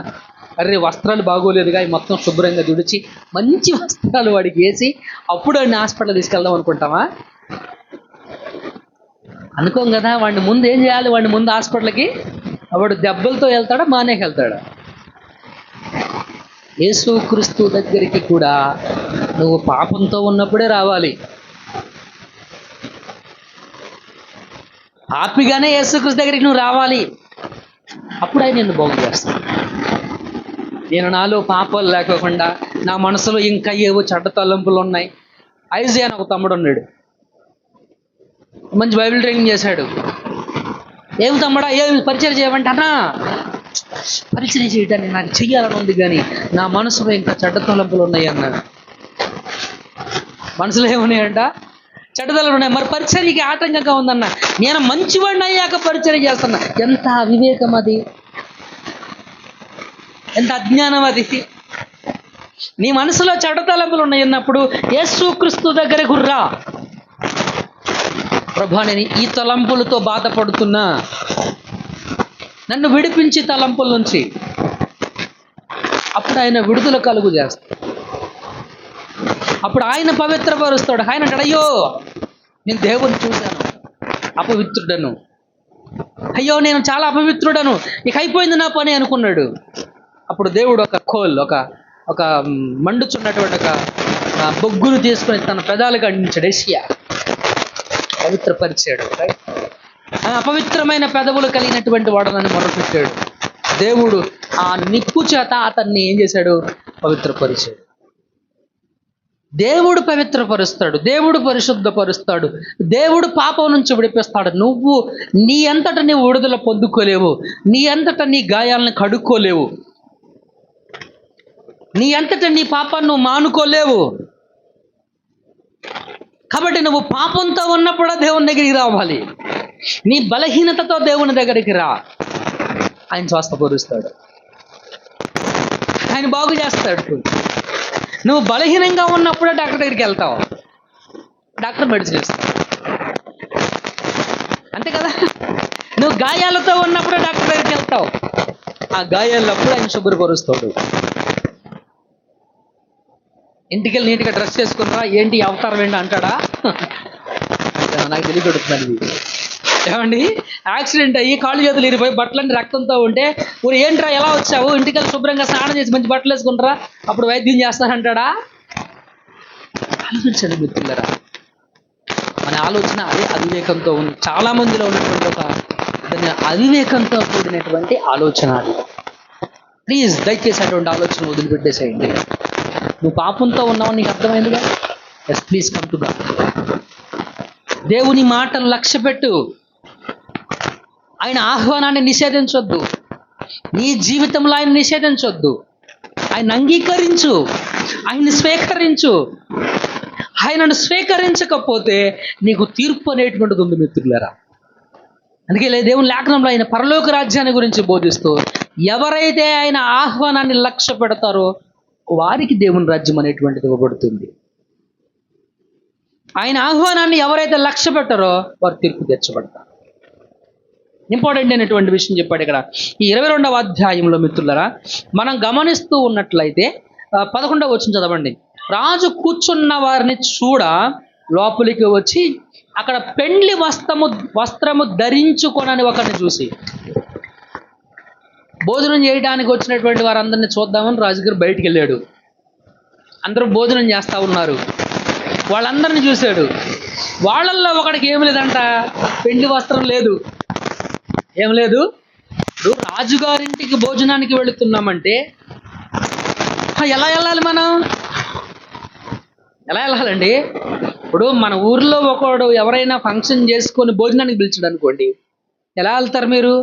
అరే వస్త్రాలు బాగోలేదుగా, ఈ మొత్తం శుభ్రంగా తుడిచి మంచి వస్త్రాలు వాడికి వేసి అప్పుడు వాడిని హాస్పిటల్ తీసుకెళ్దాం అనుకుంటామా? అనుకోం కదా. వాడిని ముందు ఏం చేయాలి? వాడిని ముందు హాస్పిటల్కి వాడు దెబ్బలతో వెళ్తాడా, మానేకి వెళ్తాడా? యేసుక్రీస్తు దగ్గరికి కూడా నువ్వు పాపంతో ఉన్నప్పుడే రావాలి. పాపిగానే యేసుక్రీస్తు దగ్గరికి నువ్వు రావాలి. అప్పుడు ఆయన నిన్ను బాగు చేస్తాడు. నేను నాలో పాపాలు లేకోకుండా నా మనసులో ఇంకా ఏవో చెడ్డ తలంపులు ఉన్నాయి. ఐజయా అని ఒక తమ్ముడు ఉన్నాడు, మంచి బైబిల్ ట్రైనింగ్ చేశాడు. ఏం తమ్ముడా, ఏం పరిచయం చేయమంటే, అన్నా పరిచయం చేయటానికి నాకు చెయ్యాలని ఉంది కానీ నా మనసులో ఇంకా చెడ్డ తలంపులు ఉన్నాయి అన్నాడు. మనసులో ఏమున్నాయంట? చెడ్డతలు ఉన్నాయి. మరి పరిచర్యకి ఆటంకంగా ఉందన్న. నేను మంచివాడిని అయ్యాక పరిచర్య చేస్తున్నా. ఎంత అవివేకం అది, ఎంత అజ్ఞానం అది. నీ మనసులో చెడ్డ తలంపులు ఉన్నాయి అన్నప్పుడు యేసుక్రీస్తు దగ్గరకు రా. ప్రభువా, నేను ఈ తలంపులతో బాధపడుతున్నా, నన్ను విడిపించి తలంపుల నుంచి. అప్పుడు ఆయన విడుదల కలుగు చేస్తాడు. అప్పుడు ఆయన పవిత్రపరుస్తాడు. ఆయన అంటాడు, అయ్యో నేను దేవుని చూశాను, అపవిత్రుడను, అయ్యో నేను చాలా అపవిత్రుడను, ఇక అయిపోయింది నా పని అనుకున్నాడు. అప్పుడు దేవుడు ఒక మండుచున్నటువంటి ఒక బొగ్గును తీసుకొని తన పెదాలకు అందించాడు. ఏషియా పవిత్రపరిచాడు. అపవిత్రమైన పెదవులు కలిగినటువంటి వాడనని మొరపెట్టాడు. దేవుడు ఆ నిప్పు చేత అతన్ని ఏం చేశాడు? పవిత్రపరిచాడు. దేవుడు పవిత్రపరుస్తాడు, దేవుడు పరిశుద్ధపరుస్తాడు, దేవుడు పాపం నుంచి విడిపిస్తాడు. నువ్వు నీ అంతట నీవు విడుదల పొందుకోలేవు, నీ అంతట నీ గాయాలను కడుక్కోలేవు, నీ అంతట నీ పాపాన్ని నువ్వు మానుకోలేవు. కాబట్టి నువ్వు పాపంతో ఉన్నప్పుడు దేవుని దగ్గరికి రావాలి. నీ బలహీనతతో దేవుని దగ్గరికి రా. ఆయన స్వస్థపరుస్తాడు. ఆయన ఆయన బాగు చేస్తాడు. నువ్వు బలహీనంగా ఉన్నప్పుడే డాక్టర్ దగ్గరికి వెళ్తావు, డాక్టర్ మెడిసిన్ ఇస్తాడు, అంతే కదా. నువ్వు గాయాలతో ఉన్నప్పుడే డాక్టర్ దగ్గరికి వెళ్తావు, ఆ గాయాలప్పుడు ఆయన శుభ్రపరుస్తాడు. ఇంటికి వెళ్ళి నీట్గా డ్రెస్ చేసుకున్నారా, ఏంటి అవతారం ఏంటి అంటాడా? నాకు తెలియపెడుతున్నాను. ఏమండి, యాక్సిడెంట్ అయ్యి కాళ్ళు చేతులు ఇరిపోయి బట్టలన్నీ రక్తంతో ఉంటే ఊరు ఏంట్రా ఎలా వచ్చావు, ఇంటికి శుభ్రంగా స్నానం చేసి మంచి బట్టలు వేసుకుంటారా, అప్పుడు వైద్యం చేస్తానంటాడా? ఆలోచించండి మిత్రులారా, మన ఆలోచన అదే అవివేకంతో ఉంది. చాలా మందిలో ఉన్నటువంటి ఒక అవివేకంతో కూడినటువంటి ఆలోచన అది. ప్లీజ్ దయచేసి అటువంటి ఆలోచన వదిలిపెట్టేసేయండి. నువ్వు పాపంతో ఉన్నావు, నీకు అర్థమైందిగా. Yes, please come to God. దేవుని మాటను లక్ష్య పెట్టు, ఆయన ఆహ్వానాన్ని నిషేధించొద్దు, నీ జీవితంలో ఆయన నిషేధించొద్దు. ఆయన అంగీకరించు, ఆయన్ని స్వీకరించు. ఆయనను స్వీకరించకపోతే నీకు తీర్పు అనేటువంటిది ఉంది మిత్రులారా. అందుకే దేవుని లేఖనంలో ఆయన పరలోక రాజ్యాన్ని గురించి బోధిస్తూ, ఎవరైతే ఆయన ఆహ్వానాన్ని లక్ష్య పెడతారో వారికి దేవుని రాజ్యం అనేటువంటిది ఇవ్వబడుతుంది. ఆయన ఆహ్వానాన్ని ఎవరైతే లక్ష్య పెట్టారో వారు తీర్పు తెచ్చబడతారు. ఇంపార్టెంట్ అయినటువంటి విషయం చెప్పాడు ఇక్కడ ఈ 22వ అధ్యాయంలో మిత్రులారా. మనం గమనిస్తూ ఉన్నట్లయితే 11వ వచనం చదవండి. రాజు కూర్చున్న వారిని చూడ లోపలికి వచ్చి అక్కడ పెండ్లి వస్త్రము ధరించుకొనని ఒకరిని చూసి, భోజనం చేయడానికి వచ్చినటువంటి వారందరినీ చూద్దామని రాజుగారు బయటికి వెళ్ళాడు. అందరూ భోజనం చేస్తూ ఉన్నారు, వాళ్ళందరినీ చూశాడు. వాళ్ళల్లో ఒకడికి ఏం లేదంట, పెండ్లి వస్త్రం లేదు, ఏం లేదు. ఇప్పుడు రాజుగారింటికి భోజనానికి వెళుతున్నామంటే ఎలా వెళ్ళాలి, మనం ఎలా వెళ్ళాలండి? ఇప్పుడు మన ఊర్లో ఒకడు ఎవరైనా ఫంక్షన్ చేసుకొని భోజనానికి పిలిచాడు అనుకోండి, ఎలా వెళ్తారు మీరు?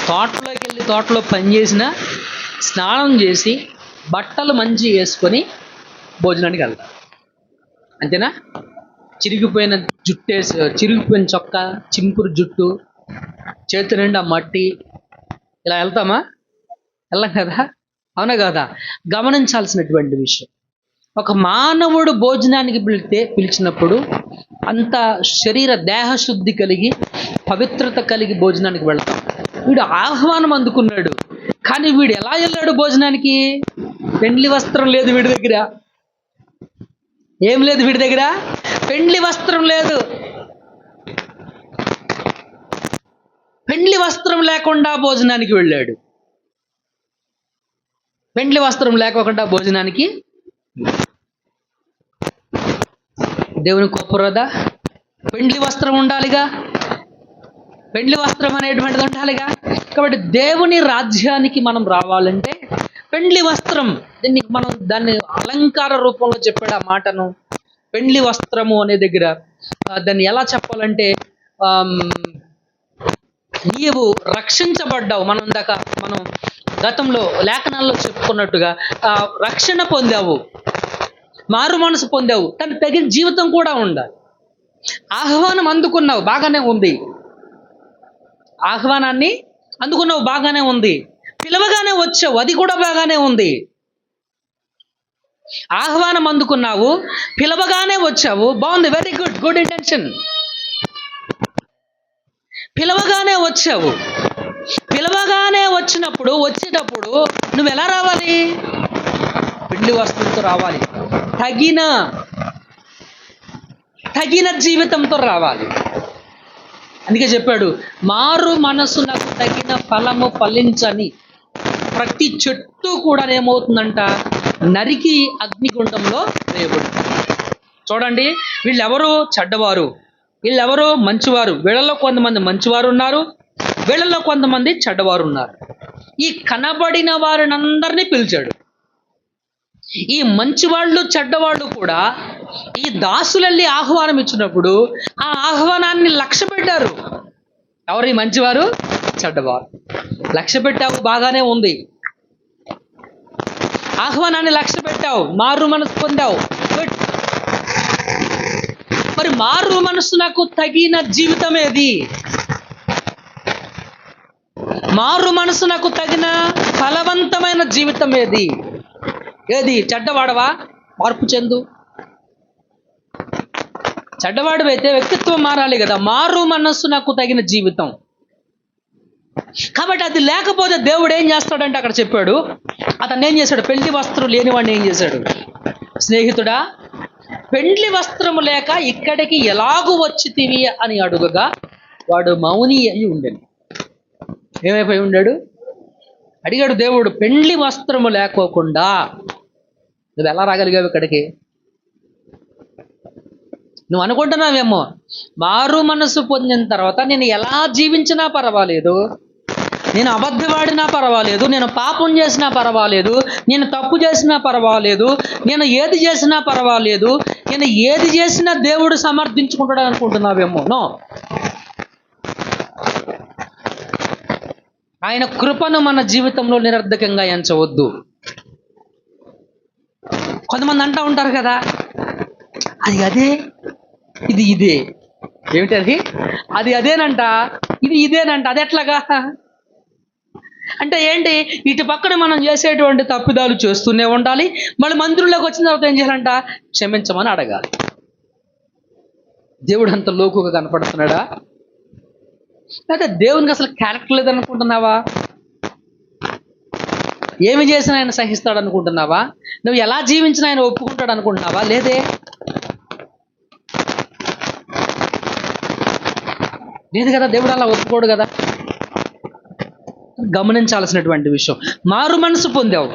తోటలోకి వెళ్ళి తోటలో పని చేసిన, స్నానం చేసి బట్టలు మంచి వేసుకొని భోజనానికి వెళ్తారు, అంతేనా? చిరిగిపోయిన జుట్టేసి, చిరిగిపోయిన చొక్కా, చింపురు జుట్టు, చేతి నిండా మట్టి, ఇలా వెళ్తామా? వెళ్ళం కదా, అవునా కదా? గమనించాల్సినటువంటి విషయం, ఒక మానవుడు భోజనానికి పిలిచినప్పుడు అంత శరీర దేహశుద్ధి కలిగి పవిత్రత కలిగి భోజనానికి వెళ్తాం. వీడు ఆహ్వానం అందుకున్నాడు, కానీ వీడు ఎలా వెళ్ళాడు భోజనానికి? పెండ్లి వస్త్రం లేదు వీడి దగ్గర. ఏం లేదు వీడి దగ్గర? పెండ్లి వస్త్రం లేదు. పెండ్లి వస్త్రం లేకుండా భోజనానికి వెళ్ళాడు. పెండ్లి వస్త్రం లేకుండా భోజనానికి దేవుని కోపరాదా? పెండ్లి వస్త్రం ఉండాలిగా, పెండ్లి వస్త్రం అనేటువంటిది ఉండాలిగా. కాబట్టి దేవుని రాజ్యానికి మనం రావాలంటే పెండ్లి వస్త్రం, దాన్ని అలంకార రూపంలో చెప్పాడు ఆ మాటను. పెండ్లి వస్త్రము అనే దగ్గర దాన్ని ఎలా చెప్పాలంటే, నీవు రక్షించబడ్డావు. మనం గతంలో లేఖనాల్లో చెప్పుకున్నట్టుగా రక్షణ పొందావు, మారు మనసు పొందావు, తను తగిన జీవితం కూడా ఉండాలి. ఆహ్వానం అందుకున్నావు, బాగానే ఉంది. ఆహ్వానాన్ని అందుకున్నావు, బాగానే ఉంది. పిలవగానే వచ్చావు, అది కూడా బాగానే ఉంది. ఆహ్వానం అందుకున్నావు, పిలవగానే వచ్చావు, బాగుంది, వెరీ గుడ్, గుడ్ ఇంటెన్షన్. పిలవగానే వచ్చావు. పిలవగానే వచ్చేటప్పుడు నువ్వు ఎలా రావాలి? పెండ్లి వస్త్రంతో రావాలి, తగిన జీవితంతో రావాలి. అందుకే చెప్పాడు, మారు మనసునకు తగిన ఫలము ఫలించని ప్రతి చెట్టు కూడా ఏమవుతుందంట, నరికి అగ్నిగుండంలో వేయబడుతుంది. చూడండి, వీళ్ళెవరు చెడ్డవారు, వీళ్ళెవరు మంచివారు. వీళ్ళలో కొంతమంది మంచివారు ఉన్నారు, వీళ్ళలో కొంతమంది చెడ్డవారు ఉన్నారు. ఈ కనబడిన వారిని అందరినీ పిలిచాడు. ఈ మంచివాళ్ళు చెడ్డవాళ్ళు కూడా ఈ దాసులెళ్ళి ఆహ్వానం ఇచ్చినప్పుడు ఆ ఆహ్వానాన్ని లక్ష్య పెట్టారు. ఎవరు ఈ మంచివారు, చెడ్డవారు? లక్ష్య పెట్టావు, బాగానే ఉంది. ఆహ్వానాన్ని లక్ష్య పెట్టావు, మారు మనసు పొందావు, గుడ్. మరి మారు మనసునకు తగిన జీవితం ఏది? మారు మనసునకు తగిన ఫలవంతమైన జీవితం ఏది? చెడ్డవాడవా? మార్పు చెందు. చెడ్డవాడివైతే వ్యక్తిత్వం మారాలి కదా. మారు మనస్సు నాకు తగిన జీవితం. కాబట్టి అది లేకపోతే దేవుడు ఏం చేస్తాడంటే అక్కడ చెప్పాడు. అతను ఏం చేశాడు? పెళ్లి వస్త్రం లేనివాడిని ఏం చేశాడు? స్నేహితుడా, పెండ్లి వస్త్రము లేక ఇక్కడికి ఎలాగూ వచ్చితివి అని అడుగగా వాడు మౌని అయి ఉండేది. ఏమైపోయి ఉండాడు? అడిగాడు దేవుడు, పెండ్లి వస్త్రము లేకోకుండా నువ్వు ఎలా రాగలిగావు ఇక్కడికి? నువ్వు అనుకుంటున్నావేమో మారు మనసు పొందిన తర్వాత నేను ఎలా జీవించినా పర్వాలేదు, నేను అబద్ధవాడినా పర్వాలేదు, నేను పాపం చేసినా పర్వాలేదు, నేను తప్పు చేసినా పర్వాలేదు, నేను ఏది చేసినా పర్వాలేదు, నేను ఏది చేసినా దేవుడు సమర్థించుకుంటాడు అనుకుంటున్నావేమో. నో, ఆయన కృపను మన జీవితంలో నిరర్ధకంగా ఎంచవద్దు. కొంతమంది అంటూ ఉంటారు కదా, అది అదే ఇది ఇదే. ఏమిటి అది? అది అదేనంట, ఇది ఇదేనంట. అది ఎట్లాగా అంటే ఏంటి? ఇటు పక్కన మనం చేసేటువంటి తప్పిదాలు చేస్తూనే ఉండాలి, మళ్ళీ మందిరంలోకి వచ్చిన తర్వాత ఏం చేయాలంట? క్షమించమని అడగాలి. దేవుడు అంత లోకుగా కనపడుతున్నాడా? అయితే దేవునికి అసలు క్యారెక్టర్ లేదనుకుంటున్నావా? ఏమి చేసినా ఆయన సహిస్తాడు అనుకుంటున్నావా? నువ్వు ఎలా జీవించినా ఆయన ఒప్పుకుంటాడు అనుకుంటున్నావా? లేదే. లేదు కదా, దేవుడు అలా ఒప్పుకోడు కదా. గమనించాల్సినటువంటి విషయం. మారు మనసు పొందావు,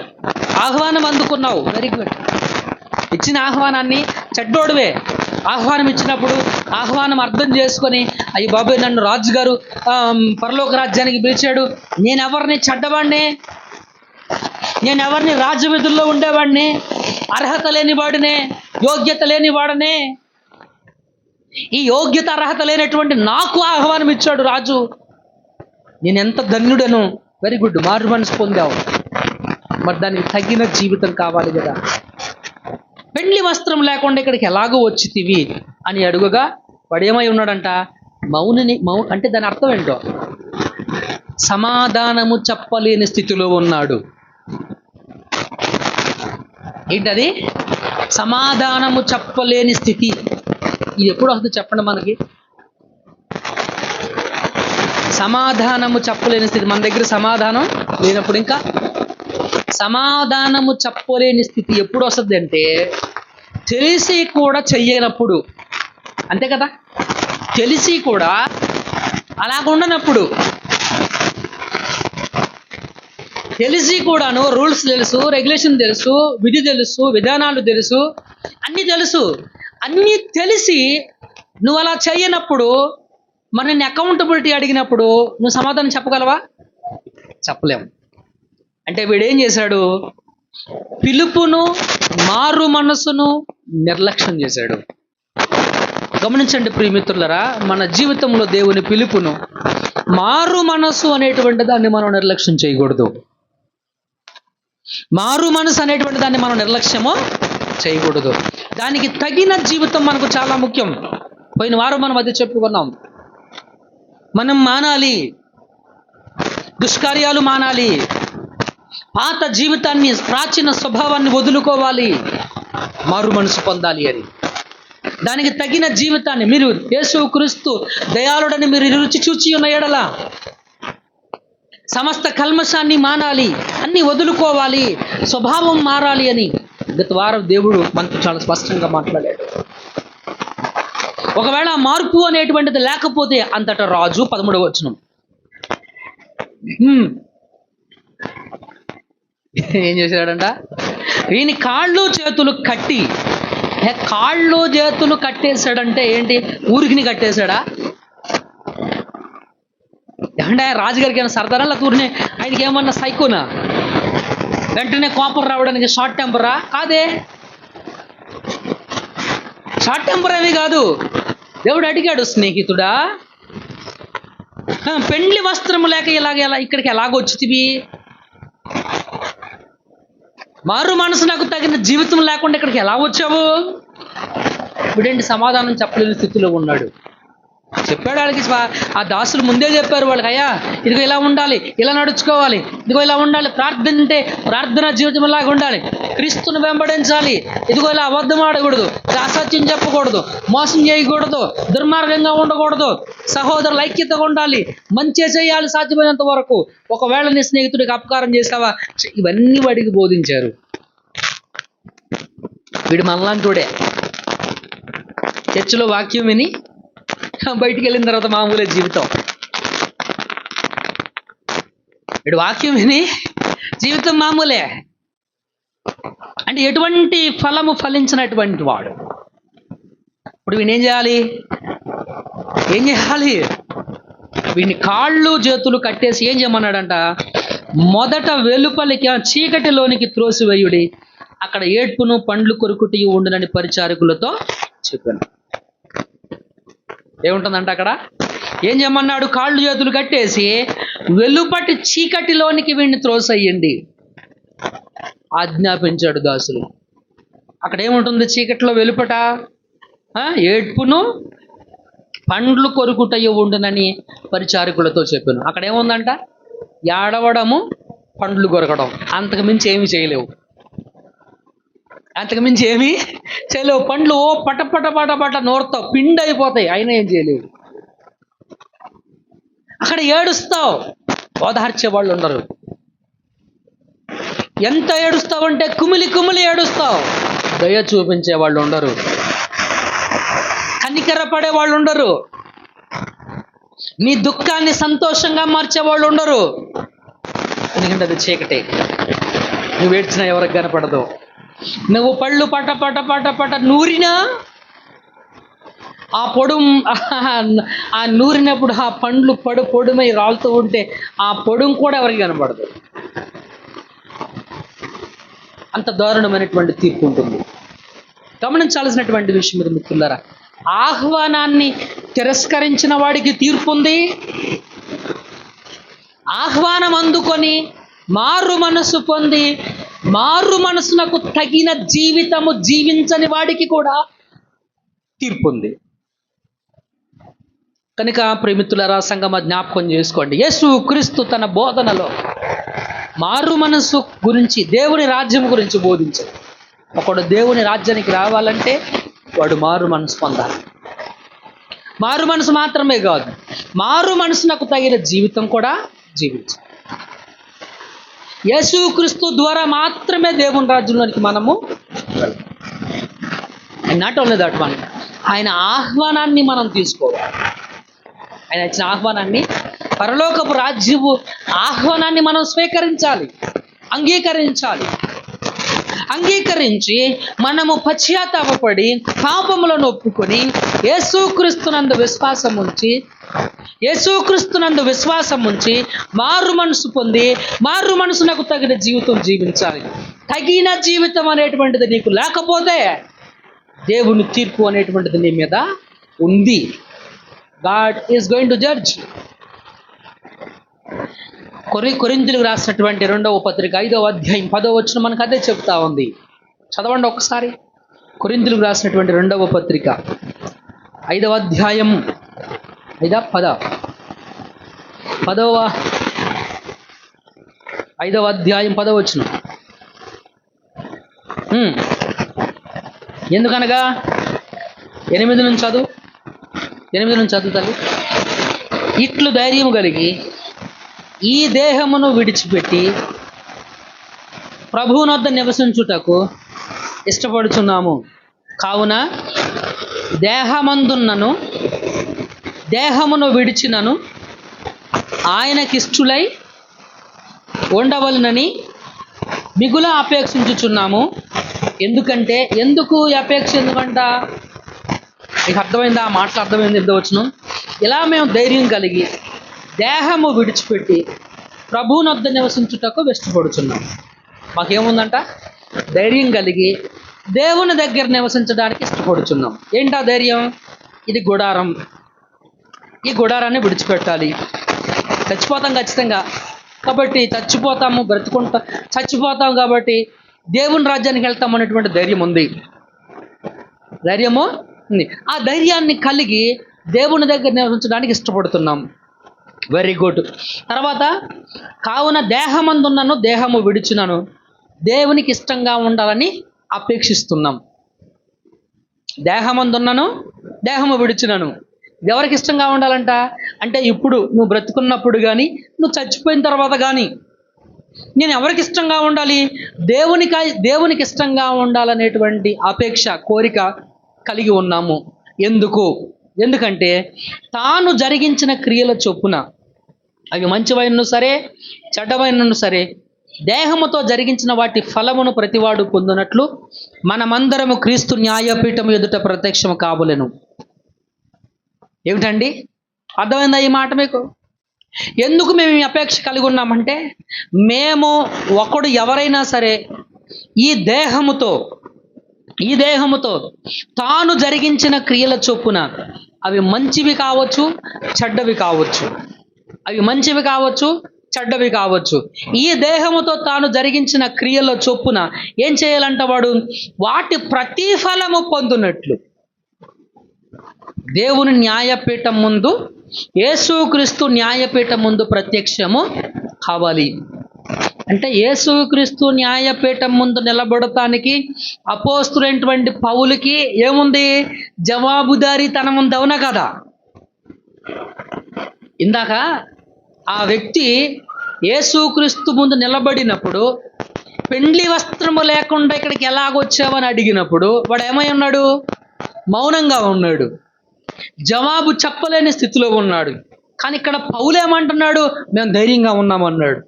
ఆహ్వానం అందుకున్నావు, వెరీ గుడ్. ఇచ్చిన ఆహ్వానాన్ని చెడ్డోడువే. ఆహ్వానం ఇచ్చినప్పుడు ఆహ్వానం అర్థం చేసుకొని, అయ్యి బాబాయ్ నన్ను రాజుగారు పరలోక రాజ్యానికి పిలిచాడు, నేనెవరిని చెడ్డవాడిని, నేనెవరిని రాజ్య విధుల్లో ఉండేవాడిని, అర్హత లేనివాడినే, యోగ్యత లేనివాడనే. ఈ యోగ్యత అర్హత లేనటువంటి నాకు ఆహ్వానం ఇచ్చాడు రాజు, నేను ఎంత ధన్యుడను. వెరీ గుడ్, మారు మనసు పొందావు. మరి దానికి తగిన జీవితం కావాలి కదా. పెండ్లి వస్త్రం లేకుండా ఇక్కడికి ఎలాగో వచ్చితివి అని అడుగుగా వాడు ఏమై ఉన్నాడంట? అంటే దాని అర్థం ఏంటో, సమాధానము చెప్పలేని స్థితిలో ఉన్నాడు. ఏంటది? సమాధానము చెప్పలేని స్థితి. ఇది ఎప్పుడు వస్తుంది చెప్పండి మనకి? సమాధానము చెప్పలేని స్థితి. మన దగ్గర సమాధానం లేనప్పుడు ఇంకా సమాధానము చెప్పలేని స్థితి ఎప్పుడు వస్తుంది అంటే తెలిసి కూడా చెయ్యనప్పుడు. అంతే కదా, తెలిసి కూడా అలాగుండనప్పుడు. తెలిసి కూడాను రూల్స్ తెలుసు, రెగ్యులేషన్ తెలుసు, విధి తెలుసు, విధానాలు తెలుసు, అన్నీ తెలుసు. అన్నీ తెలిసి నువ్వు అలా చెయ్యనప్పుడు, మరి నేను అకౌంటబిలిటీ అడిగినప్పుడు నువ్వు సమాధానం చెప్పగలవా? చెప్పలేము. అంటే వీడేం చేశాడు? పిలుపును, మారు మనసును నిర్లక్ష్యం చేశాడు. గమనించండి ప్రియమిత్రులరా, మన జీవితంలో దేవుని పిలుపును, మారు మనసు అనేటువంటి దాన్ని మనం నిర్లక్ష్యం చేయకూడదు. మారు మనసు అనేటువంటి దాన్ని మనం నిర్లక్ష్యము చేయకూడదు. దానికి తగిన జీవితం మనకు చాలా ముఖ్యం. పోయిన వారం మనం అది చెప్పుకున్నాం. మనం మానాలి, దుష్కార్యాలు మానాలి, పాత జీవితాన్ని, ప్రాచీన స్వభావాన్ని వదులుకోవాలి, మారు మనసు పొందాలి అని. దానికి తగిన జీవితాన్ని, మీరు యేసు క్రీస్తు దయాళుడని మీరు రుచి చూచి ఉన్న ఎడల సమస్త కల్మషాన్ని మానాలి, అన్ని వదులుకోవాలి, స్వభావం మారాలి అని గత వారం దేవుడు మనకు చాలా స్పష్టంగా మాట్లాడాడు. ఒకవేళ మార్పు అనేటువంటిది లేకపోతే అంతటా రాజు 13వ వచనం ఏం చేశాడంట? ఈయన కాళ్ళు చేతులు కట్టేశాడంటే ఏంటి? ఊరికి కట్టేశాడా? ఏమంటే రాజుగారికి ఏమైనా సరదారా ఊరిని? ఆయనకి ఏమన్నా సైకోనా? వెంటనే కోపం రావడానికి షార్ట్ టెంపరా? కాదే, షార్ట్ టెంపర్ ఏమీ కాదు. దేవుడు అడిగాడు, స్నేహితుడా, పెండ్లి వస్త్రము లేక ఇక్కడికి ఎలాగొచ్చితివి? మారు మనసు నాకు తగిన జీవితం లేకుండా ఇక్కడికి ఎలా వచ్చావు? ఇప్పుడేంటి? సమాధానం చెప్పలేని స్థితిలో ఉన్నాడు. చెప్పాడు వాళ్ళకి. ఆ దాసులు ముందే చెప్పారు వాళ్ళకి, అయ్యా ఇదిగో ఇలా ఉండాలి, ఇలా నడుచుకోవాలి, ఇదిగో ఇలా ఉండాలి, ప్రార్థన అంటే ప్రార్థన జీవితం ఇలాగా ఉండాలి, క్రీస్తుని వెంబడించాలి, ఇదిగో ఇలా అబద్ధం ఆడకూడదు, అసత్యం చెప్పకూడదు, మోసం చేయకూడదు, దుర్మార్గంగా ఉండకూడదు, సహోదరుల ఐక్యతగా ఉండాలి, మంచి చేయాలి సాధ్యమైనంత వరకు. ఒకవేళ నీ స్నేహితుడికి అపకారం చేసావా, ఇవన్నీ వాడికి బోధించారు. వీడు మనలాంటోడే. చర్చిలో వాక్యం విని బయటికి వెళ్ళిన తర్వాత మామూలే జీవితం. వీడు వాక్యం విని జీవితం మామూలే. అంటే ఎటువంటి ఫలము ఫలించినటువంటి వాడు. ఇప్పుడు వీడిని ఏం చేయాలి? వీడిని కాళ్ళు చేతులు కట్టేసి ఏం చేయమన్నాడంట? మొదట వెలుపలికి చీకటిలోనికి త్రోసివేయుడి, అక్కడ ఏడ్పును పండ్లు కొరుకుటి ఉండునని పరిచారకులతో చెప్పాను. ఏముంటుందంట అక్కడ? ఏం చేయమన్నాడు? కాళ్ళు చేతులు కట్టేసి వెలుపటి చీకటిలోనికి వీడిని త్రోసయ్యండి ఆజ్ఞాపించాడు దాసులు. అక్కడ ఏముంటుంది? చీకటిలో వెలుపట ఏడ్పును పండ్లు కొరుకుటయ్య ఉండునని పరిచారకులతో చెప్పాను. అక్కడ ఏముందంట? ఏడవడము, పండ్లు కొరకడం. అంతకు మించి ఏమి చేయలేవు. పండ్లు పట పట పట పట నోరుతావు, పిండి అయిపోతాయి, అయినా ఏం చేయలేవు. అక్కడ ఏడుస్తావు, ఓదార్చే వాళ్ళు ఉండరు. ఎంత ఏడుస్తావంటే కుమిలి కుమిలి ఏడుస్తావు, దయ చూపించే వాళ్ళు ఉండరు, కనికర పడే వాళ్ళు ఉండరు, నీ దుఃఖాన్ని సంతోషంగా మార్చే వాళ్ళు ఉండరు. ఎందుకంటే అది చీకటి. నువ్వు ఏడ్చినా ఎవరికి కనపడదు. నువ్వు పళ్ళు పట పట పట పట నూరినా ఆ నూరినప్పుడు ఆ పండ్లు పొడుమై రాలుతూ ఉంటే ఆ పొడుం కూడా ఎవరికి కనపడదు. అంత దారుణమైనటువంటి తీర్పు ఉంటుంది. గమనించాల్సినటువంటి విషయం ఇది మిత్రులారా. ఆహ్వానాన్ని తిరస్కరించిన వాడికి తీర్పు ఉంది. ఆహ్వానం అందుకొని మారు మనసు పొంది మారు మనసునకు తగిన జీవితము జీవించని వాడికి కూడా తీర్పు ఉంది. కనుక ప్రేమితులారా, సంగమ జ్ఞాపకం చేసుకోండి. యేసు క్రీస్తు తన బోధనలో మారు మనసు గురించి, దేవుని రాజ్యం గురించి బోధించాడు. ఒకడు దేవుని రాజ్యానికి రావాలంటే వాడు మారు మనసు పొందాలి. మారు మనసు మాత్రమే కాదు, మారు మనసునకు తగిన జీవితం కూడా జీవించాలి. యేసుక్రీస్తు ద్వారా మాత్రమే దేవుని రాజ్యంలోనికి మనము నాట్ ఓన్లీ దట్ వన్, ఆయన ఆహ్వానాన్ని మనం తీసుకోవాలి. ఆయన ఇచ్చిన ఆహ్వానాన్ని, పరలోకపు రాజ్యపు ఆహ్వానాన్ని మనం స్వీకరించాలి, అంగీకరించి మనము పశ్చాత్తాపపడి పాపములను ఒప్పుకొని యేసుక్రీస్తునందు విశ్వాసం ఉంచి మారు మనసు పొంది మారు మనసునకు తగిన జీవితం జీవించాలి. తగిన జీవితం అనేటువంటిది నీకు లేకపోతే దేవుని తీర్పు అనేటువంటిది నీ మీద ఉంది. God is going to judge. కొరింథీయులకు రాసినటువంటి 2వ పత్రిక 5వ అధ్యాయం 10వ వచనం మనకు అదే చెప్తా ఉంది. చదవండి ఒకసారి. కొరింథీయులకు రాసినటువంటి 2వ పత్రిక 5వ అధ్యాయం 5వ అధ్యాయం 10వ వచనం. ఎందుకనగా 8 నుంచి చదువు తల్లి. ఇట్లు ధైర్యం కలిగి ఈ దేహమును విడిచిపెట్టి ప్రభువునొద్ద నివసించుటకు ఇష్టపడుచున్నాము. కావున దేహమందున్నను దేహమును విడిచినను ఆయనకిష్టులై ఉండవలనని మిగుల అపేక్షించుచున్నాము. ఎందుకు ఈ అపేక్ష? ఎందుకంట మీకు అర్థమైందా? ఆ మాటలు అర్థమైంది. ఇద్దవచ్చును. ఇలా మేము ధైర్యం కలిగి దేహము విడిచిపెట్టి ప్రభువునొద్ద నివసించుటకు ఇష్టపడుచున్నాం. మాకేముందంట? ధైర్యం కలిగి దేవుని దగ్గర నివసించడానికి ఇష్టపడుచున్నాం. ఏంటా ధైర్యం? ఇది గుడారం. ఈ గుడారాన్ని విడిచిపెట్టాలి. చచ్చిపోతాం ఖచ్చితంగా, కాబట్టి చచ్చిపోతాం కాబట్టి దేవుని రాజ్యానికి వెళ్తాం అనేటువంటి ధైర్యం ఉంది. ఆ ధైర్యాన్ని కలిగి దేవుని దగ్గర నివసించడానికి ఇష్టపడుతున్నాం. Very good. తర్వాత కావున దేహమందున్నను దేహము విడిచినను దేవునికి ఇష్టంగా ఉండాలని అపేక్షిస్తున్నాం. దేహమందున్నను దేహము విడిచినను ఎవరికి ఇష్టంగా ఉండాలంట అంటే ఇప్పుడు నువ్వు బ్రతుకున్నప్పుడు కానీ నువ్వు చచ్చిపోయిన తర్వాత కానీ నేను ఎవరికి ఇష్టంగా ఉండాలి? దేవునికి ఇష్టంగా ఉండాలనేటువంటి అపేక్ష, కోరిక కలిగి ఉన్నాము. ఎందుకంటే తాను జరిగించిన క్రియల చొప్పున, అవి మంచివైనను సరే చెడ్డవైనను సరే, దేహముతో జరిగించిన వాటి ఫలమును ప్రతివాడు పొందినట్లు మనమందరము క్రీస్తు న్యాయపీఠము ఎదుట ప్రత్యక్షము కాబోలెను. ఏమిటండి అర్థమైందా ఈ మాట మీకు? ఎందుకు మేము ఈ అపేక్ష కలిగి ఉన్నామంటే, మేము ఎవరైనా సరే ఈ దేహముతో తాను జరిగించిన క్రియల చొప్పున, అవి మంచివి కావచ్చు చెడ్డవి కావచ్చు, ఈ దేహముతో తాను జరిగించిన క్రియల చొప్పున ఏం చేయాలంట? వాడు వాటి ప్రతిఫలము పొందునట్లు దేవుని న్యాయపీఠం ముందు, యేసుక్రీస్తు న్యాయపీఠం ముందు ప్రత్యక్షము కావాలి. అంటే యేసుక్రీస్తు న్యాయపీఠం ముందు నిలబడటానికి అపోస్తులైనటువంటి పౌలుకి ఏముంది? జవాబుదారీతనం ఉంది. అవునా కదా? ఇందాక ఆ వ్యక్తి యేసుక్రీస్తు ముందు నిలబడినప్పుడు పెండ్లి వస్త్రము లేకుండా ఇక్కడికి ఎలాగొచ్చావని అడిగినప్పుడు వాడు ఏమై ఉన్నాడు? మౌనంగా ఉన్నాడు, జవాబు చెప్పలేని స్థితిలో ఉన్నాడు. కానీ ఇక్కడ పౌలు ఏమంటున్నాడు? మేము ధైర్యంగా ఉన్నామన్నాడు.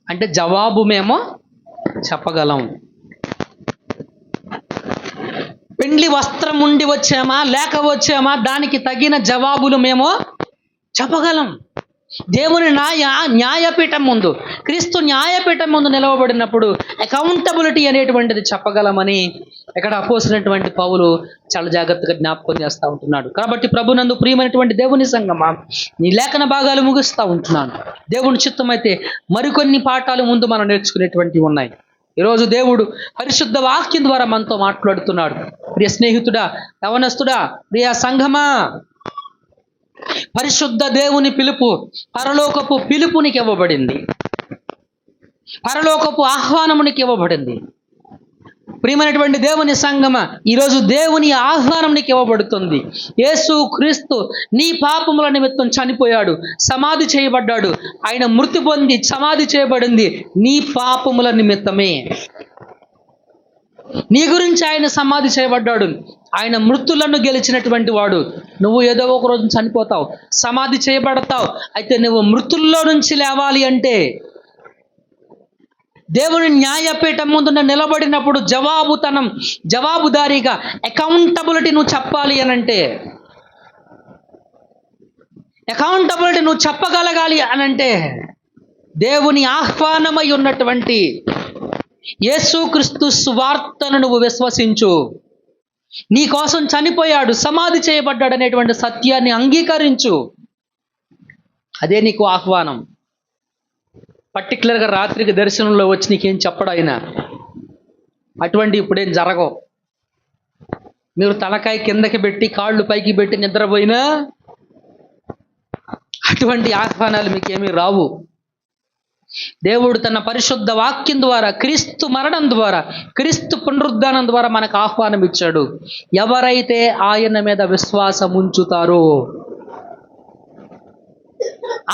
అంటే జవాబు మేము చెప్పగలం. పెండ్లి వస్త్రం ఉండి వచ్చామా లేక వచ్చామా దానికి తగిన జవాబులు మేము చెప్పగలం. దేవుని న్యాయపీఠం ముందు, క్రీస్తు న్యాయపీఠం ముందు నిలవబడినప్పుడు అకౌంటబిలిటీ అనేటువంటిది చెప్పగలమని ఇక్కడ అపోస్తులైనటువంటి పౌలు చాలా జాగ్రత్తగా జ్ఞాపకం చేస్తూ ఉంటున్నాడు. కాబట్టి ప్రభునందు ప్రియమైనటువంటి దేవుని సంగమా, నీ లేఖన భాగాలు ముగిస్తూ ఉంటున్నాను. దేవుని చిత్తం అయితే మరికొన్ని పాఠాలు ముందు మనం నేర్చుకునేటువంటివి ఉన్నాయి. ఈరోజు దేవుడు పరిశుద్ధ వాక్యం ద్వారా మనతో మాట్లాడుతున్నాడు. ప్రియ స్నేహితుడా, యవనస్తుడా, ప్రియ సంఘమా, పరిశుద్ధ దేవుని పిలుపు పరలోకపు పిలుపునికి ఇవ్వబడింది, పరలోకపు ఆహ్వానమునికి ఇవ్వబడింది. ప్రియమైనటువంటి దేవుని సంగమ, ఈరోజు దేవుని ఆహ్వానమునికి ఇవ్వబడుతుంది. యేసు క్రీస్తు నీ పాపముల నిమిత్తం చనిపోయాడు, సమాధి చేయబడ్డాడు. ఆయన మృతి పొంది సమాధి చేయబడింది నీ పాపముల నిమిత్తమే. నీ గురించి ఆయన సమాధి చేయబడ్డాడు. ఆయన మృతులను గెలిచినటువంటి వాడు. నువ్వు ఏదో ఒక రోజు చనిపోతావు, సమాధి చేయబడతావు. అయితే నువ్వు మృతుల్లో నుంచి లేవాలి అంటే దేవుని న్యాయపీఠం ముందు నిలబడినప్పుడు జవాబుదారీగా అకౌంటబిలిటీ నువ్వు చెప్పాలి అనంటే, అకౌంటబిలిటీ నువ్వు చెప్పగలగాలి అనంటే, దేవుని ఆహ్వానమై ఉన్నటువంటి యేసుక్రీస్తు సువార్తను నువ్వు విశ్వసించు. నీ కోసం చనిపోయాడు, సమాధి చేయబడ్డాడు అనేటువంటి సత్యాన్ని అంగీకరించు. అదే నీకు ఆహ్వానం. పర్టికులర్గా రాత్రికి దర్శనంలో వచ్చి నీకేం చెప్పడు ఆయన. అటువంటి ఇప్పుడేం జరగవు. మీరు తలకాయ కిందకి పెట్టి కాళ్ళు పైకి పెట్టి నిద్రపోయినా అటువంటి ఆహ్వానాలు మీకేమీ రావు. దేవుడు తన పరిశుద్ధ వాక్యం ద్వారా, క్రీస్తు మరణం ద్వారా, క్రీస్తు పునరుద్ధానం ద్వారా మనకు ఆహ్వానం ఇచ్చాడు. ఎవరైతే ఆయన మీద విశ్వాసం ఉంచుతారో,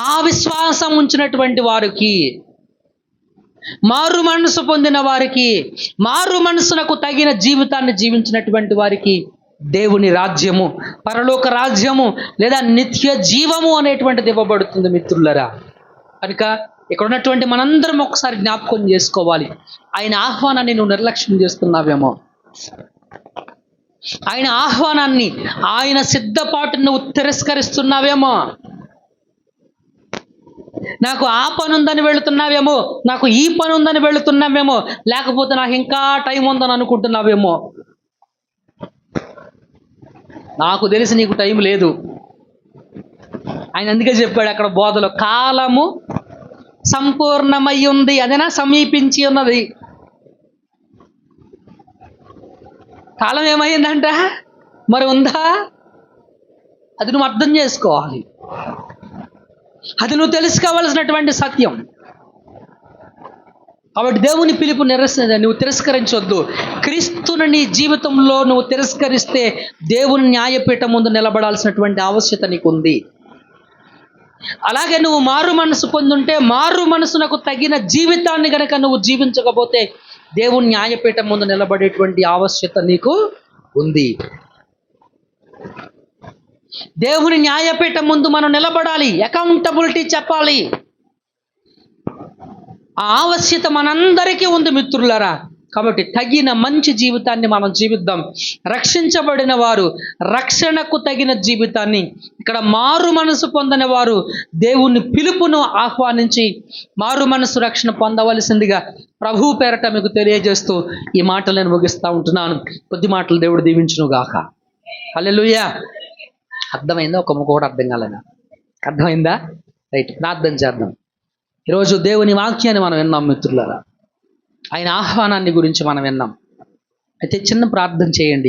ఆ విశ్వాసం ఉంచినటువంటి వారికి, మారు మనసు పొందిన వారికి, మారు మనసునకు తగిన జీవితాన్ని జీవించినటువంటి వారికి దేవుని రాజ్యము, పరలోక రాజ్యము లేదా నిత్య జీవము అనేటువంటిది ఇవ్వబడుతుంది. మిత్రులరా, కనుక ఇక్కడ ఉన్నటువంటి మనందరం ఒకసారి జ్ఞాపకం చేసుకోవాలి. ఆయన ఆహ్వానాన్ని నువ్వు నిర్లక్ష్యం చేస్తున్నావేమో, ఆయన ఆహ్వానాన్ని, ఆయన సిద్ధపాటును నువ్వు తిరస్కరిస్తున్నావేమో. నాకు ఆ పని ఉందని వెళుతున్నావేమో, నాకు ఈ పని ఉందని వెళుతున్నావేమో, లేకపోతే నాకు ఇంకా టైం ఉందని అనుకుంటున్నావేమో. నాకు తెలిసి నీకు టైం లేదు. ఆయన అందుకే చెప్పాడు అక్కడ బోధలో, కాలము సంపూర్ణమై ఉంది, అదేనా సమీపించి ఉన్నది. కాలం ఏమైందంట? మరి ఉందా? అది నువ్వు అర్థం చేసుకోవాలి. అది నువ్వు తెలుసుకోవాల్సినటువంటి సత్యం. కాబట్టి దేవుని పిలుపు నువ్వు తిరస్కరించొద్దు. క్రీస్తుని నీ జీవితంలో నువ్వు తిరస్కరిస్తే దేవుని న్యాయపీఠం ముందు నిలబడాల్సినటువంటి ఆవశ్యకత నీకుంది. అలాగే నువ్వు మారు మనసు పొందుంటే మారు మనసునకు తగిన జీవితాన్ని గనక నువ్వు జీవించకపోతే దేవుని న్యాయపీఠం ముందు నిలబడేటువంటి ఆవశ్యకత నీకు ఉంది. దేవుని న్యాయపీఠం ముందు మనం నిలబడాలి, అకౌంటబిలిటీ చెప్పాలి. ఆ ఆవశ్యకత మనందరికీ ఉంది మిత్రులారా. కాబట్టి తగిన మంచి జీవితాన్ని మనం జీవిద్దాం. రక్షించబడిన వారు రక్షణకు తగిన జీవితాన్ని, ఇక్కడ మారు మనసు పొందని వారు దేవుని పిలుపును ఆహ్వానించి మారు మనసు రక్షణ పొందవలసిందిగా ప్రభువు పేరట మీకు తెలియజేస్తూ ఈ మాటలు నేను ముగిస్తూ ఉంటున్నాను. కొద్ది మాటలు దేవుడు దీవించును గాక. హల్లెలూయా. అర్థమైందా? ఒక ముక్క కూడా అర్థం కాలేదా? అర్థమైందా? రైట్, ప్రార్థన చేద్దాం. ఈరోజు దేవుని వాక్యాన్ని మనం విన్నాం మిత్రులారా. ఆయన ఆహ్వానాన్ని గురించి మనం విన్నాం. అయితే చిన్న ప్రార్థన చేయండి.